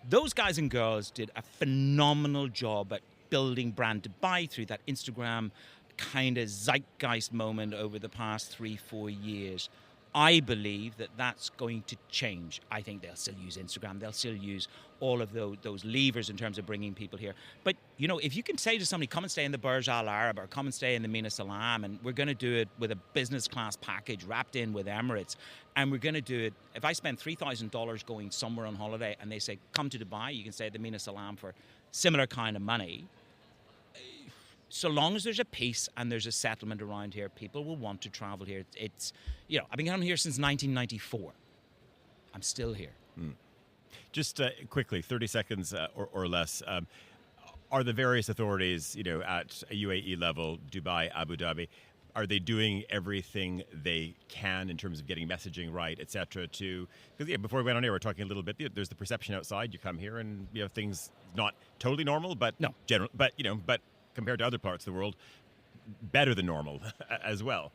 Speaker 10: those guys and girls did a phenomenal job at building brand Dubai through that Instagram kind of zeitgeist moment over the past 3-4 years. I believe that that's going to change. I think they'll still use Instagram. They'll still use all of those levers in terms of bringing people here. But, you know, if you can say to somebody, come and stay in the Burj Al Arab or come and stay in the Mina Salam, and we're going to do it with a business class package wrapped in with Emirates, and we're going to do it, if I spend $3,000 going somewhere on holiday and they say, come to Dubai, you can stay at the Mina Salam for similar kind of money. So long as there's a peace and there's a settlement around here, people will want to travel here. It's, you know, I've been coming here since 1994. I'm still here.
Speaker 2: Just quickly, 30 seconds or less. Are the various authorities, you know, at a UAE level, Dubai, Abu Dhabi, are they doing everything they can in terms of getting messaging right, et cetera, to, because before we went on air, we were talking a little bit, there's the perception outside, you come here and, you know, things not totally normal, but
Speaker 10: no,
Speaker 2: general, but, you know, but compared to other parts of the world, better than normal as well.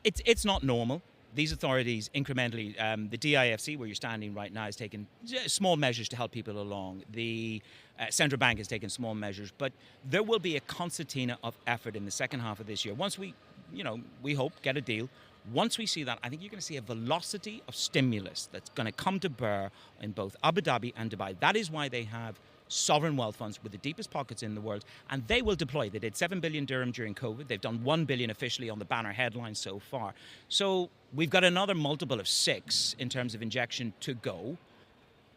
Speaker 10: It's not normal. These authorities incrementally, the DIFC, where you're standing right now, has taken small measures to help people along. The central bank has taken small measures, but there will be a concertina of effort in the second half of this year. Once we, you know, we hope, get a deal. Once we see that, I think you're going to see a velocity of stimulus that's going to come to bear in both Abu Dhabi and Dubai. That is why they have sovereign wealth funds with the deepest pockets in the world, and they will deploy. They did 7 billion dirham during COVID. They've done 1 billion officially on the banner headline so far. So we've got another multiple of 6 in terms of injection to go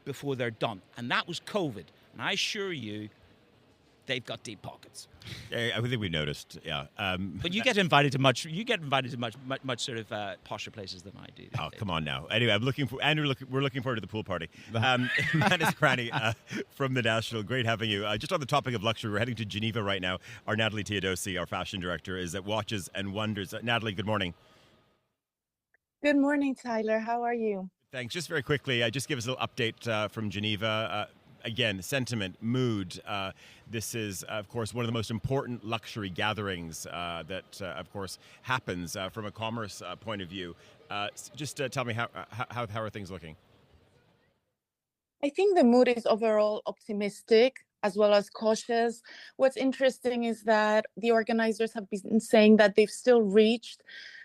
Speaker 10: before they're done. And that was COVID. And I assure you, they've got deep pockets.
Speaker 2: I think we noticed, yeah.
Speaker 10: But you get invited to much sort of posher places than I do.
Speaker 2: Oh, come on now. Anyway, we're looking forward to the pool party. Manus Cranny from The National, great having you. Just on the topic of luxury, we're heading to Geneva right now. Our Natalie Teodosi, our fashion director, is at Watches and Wonders. Natalie, good morning.
Speaker 11: Good morning, Tyler. How are you?
Speaker 2: Thanks. Just very quickly, just give us a little update from Geneva. Again, sentiment, mood. This is, of course, one of the most important luxury gatherings that, of course, happens from a commerce point of view. Just tell me how are things looking?
Speaker 11: I think the mood is overall optimistic as well as cautious. What's interesting is that the organizers have been saying that they've still reached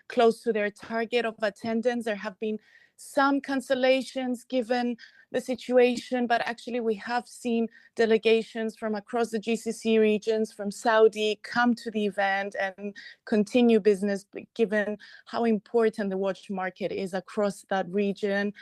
Speaker 11: close to their target of attendance. There have been some cancellations given the situation, but actually we have seen delegations from across the GCC regions, from Saudi, come to the event and continue business, given how important the watch market is across that region.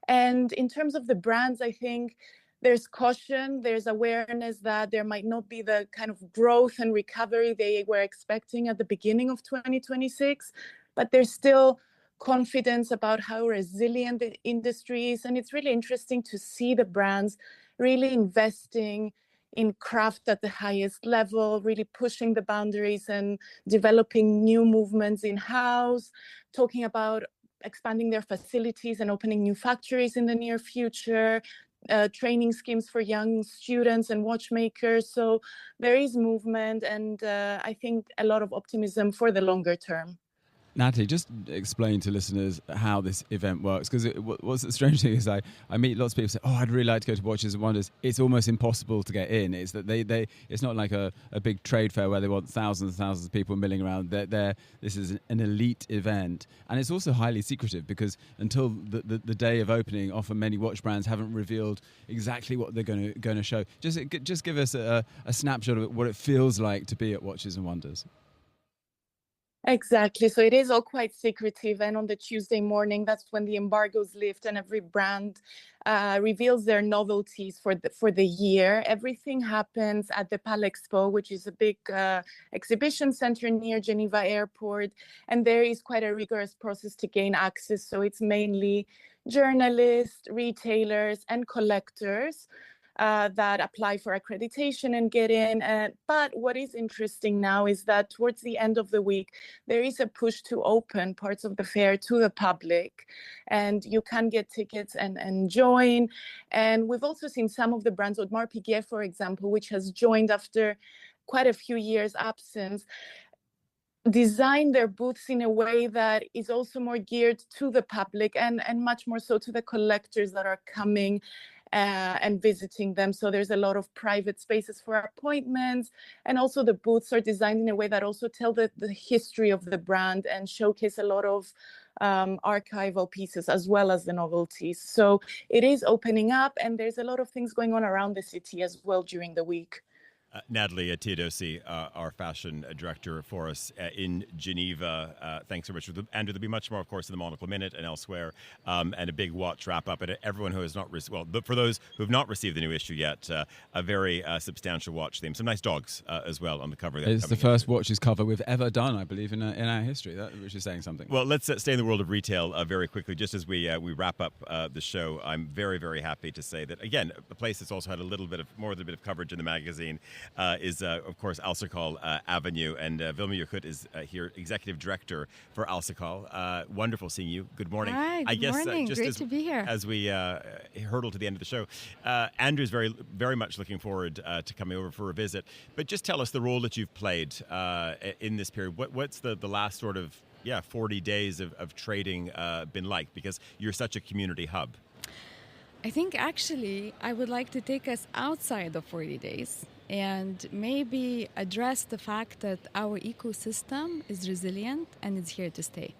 Speaker 11: And in terms of the brands, I think there's caution, there's awareness that there might not be the kind of growth and recovery they were expecting at the beginning of 2026, but there's still confidence about how resilient the industry is. And it's really interesting to see the brands really investing in craft at the highest level, really pushing the boundaries and developing new movements in-house, talking about expanding their facilities and opening new factories in the near future, training schemes for young students and watchmakers. So there is movement and I think a lot of optimism for the longer term.
Speaker 4: Natalie, just explain to listeners how this event works, because what's the strange thing is I meet lots of people say, oh, I'd really like to go to Watches and Wonders. It's almost impossible to get in. It's that they it's not like a big trade fair where they want thousands and thousands of people milling around. This is an elite event, and it's also highly secretive because until the day of opening, often many watch brands haven't revealed exactly what they're going to show. Just give us a snapshot of what it feels like to be at Watches and Wonders.
Speaker 11: Exactly. So it is all quite secretive. And on the Tuesday morning, that's when the embargoes lift and every brand reveals their novelties for the year. Everything happens at the Palexpo, which is a big exhibition center near Geneva Airport. And there is quite a rigorous process to gain access. So it's mainly journalists, retailers, and collectors. that apply for accreditation and get in. But what is interesting now is that towards the end of the week, there is a push to open parts of the fair to the public, and you can get tickets and join. And we've also seen some of the brands, Audemars Piguet, for example, which has joined after quite a few years' absence, design their booths in a way that is also more geared to the public and much more so to the collectors that are coming and visiting them. So there's a lot of private spaces for appointments, and also the booths are designed in a way that also tell the history of the brand and showcase a lot of archival pieces as well as the novelties. So it is opening up, and there's a lot of things going on around the city as well during the week.
Speaker 2: Natalie Teodosi, our fashion director for us in Geneva. Thanks so much. Andrew, there'll be much more, of course, in the Monocle Minute and elsewhere, and a big watch wrap-up. And everyone who has not for those who have not received the new issue yet, a very substantial watch theme. Some nice dogs as well on the cover.
Speaker 4: It's the first watches cover we've ever done, I believe, in our history, which is saying something.
Speaker 2: Well, let's stay in the world of retail very quickly. Just as we wrap up the show, I'm very, very happy to say that, again, a place that's also had a little bit of coverage in the magazine is, of course, Alserkal Avenue. And Vilma Yukut is here, Executive Director for Alserkal. Wonderful seeing you. Good morning.
Speaker 12: Hi, good morning.
Speaker 2: Just
Speaker 12: Great to be here.
Speaker 2: As we hurtle to the end of the show, Andrew's very, very much looking forward to coming over for a visit. But just tell us the role that you've played in this period. What's the last sort of 40 days of trading been like? Because you're such a community hub.
Speaker 12: I think actually I would like to take us outside of 40 days and maybe address the fact that our ecosystem is resilient and it's here to stay.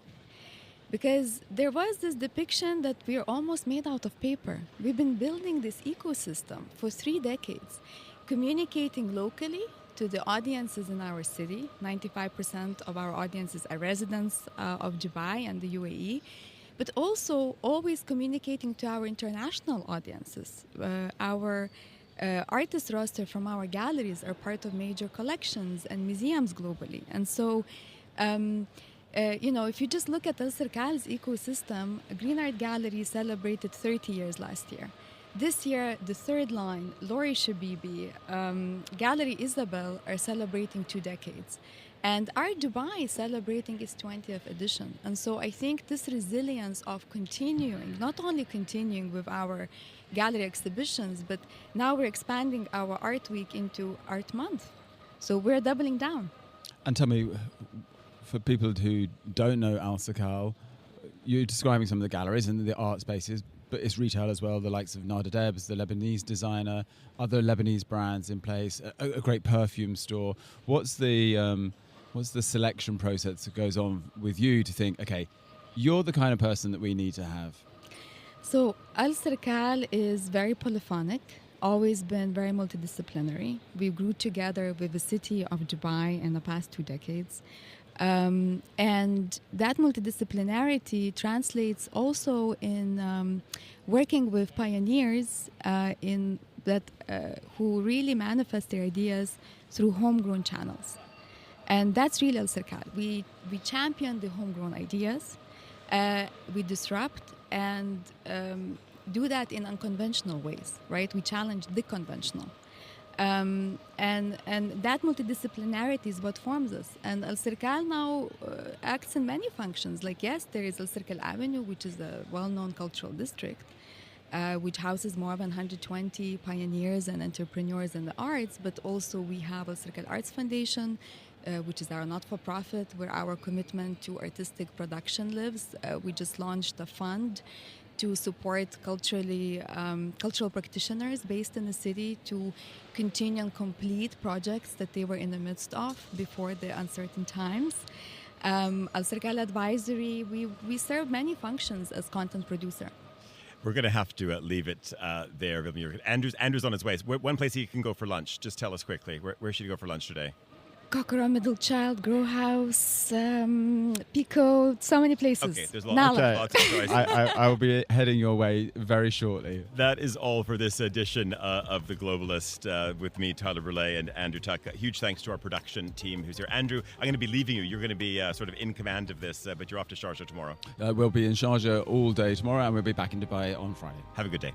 Speaker 12: Because there was this depiction that we are almost made out of paper. We've been building this ecosystem for 3 decades, communicating locally to the audiences in our city. 95% of our audiences are residents of Dubai and the UAE, but also always communicating to our international audiences. Our artist roster from our galleries are part of major collections and museums globally. And so, if you just look at Alserkal's ecosystem, Green Art Gallery celebrated 30 years last year. This year, the third line, Lori Shabibi, Gallery Isabel are celebrating 2 decades. And Art Dubai is celebrating its 20th edition. And so I think this resilience of continuing, not only continuing with our gallery exhibitions, but now we're expanding our Art Week into Art Month. So we're doubling down.
Speaker 4: And tell me, for people who don't know Alserkal, you're describing some of the galleries and the art spaces, but it's retail as well, the likes of Nada Debs, the Lebanese designer, other Lebanese brands in place, a great perfume store. What's the selection process that goes on with you to think, okay, you're the kind of person that we need to have?
Speaker 12: So Alserkal is very polyphonic, always been very multidisciplinary. We grew together with the city of Dubai in the past 2 decades. And that multidisciplinarity translates also in working with pioneers who really manifest their ideas through homegrown channels. And that's really Alserkal. We champion the homegrown ideas, we disrupt and do that in unconventional ways, right? We challenge the conventional. And that multidisciplinarity is what forms us. And Alserkal now acts in many functions. Like, yes, there is Alserkal Avenue, which is a well-known cultural district, which houses more than 120 pioneers and entrepreneurs in the arts. But also we have Alserkal Arts Foundation, which is our not-for-profit, where our commitment to artistic production lives. We just launched a fund to support cultural practitioners based in the city to continue and complete projects that they were in the midst of before the uncertain times. Alserkal Advisory, we serve many functions as content producer.
Speaker 2: We're going to have to leave it there. Andrew's on his way. One place he can go for lunch. Just tell us quickly. Where should he go for lunch today?
Speaker 12: Kokoro, Middle Child, Grow House, Pico, so many places.
Speaker 2: Okay, there's lots of choices.
Speaker 4: I will be heading your way very shortly.
Speaker 2: That is all for this edition of The Globalist with me, Tyler Brulé, and Andrew Tuck. Huge thanks to our production team who's here. Andrew, I'm going to be leaving you. You're going to be sort of in command of this, but you're off to Sharjah tomorrow.
Speaker 4: We'll be in Sharjah all day tomorrow, and we'll be back in Dubai on Friday.
Speaker 2: Have a good day.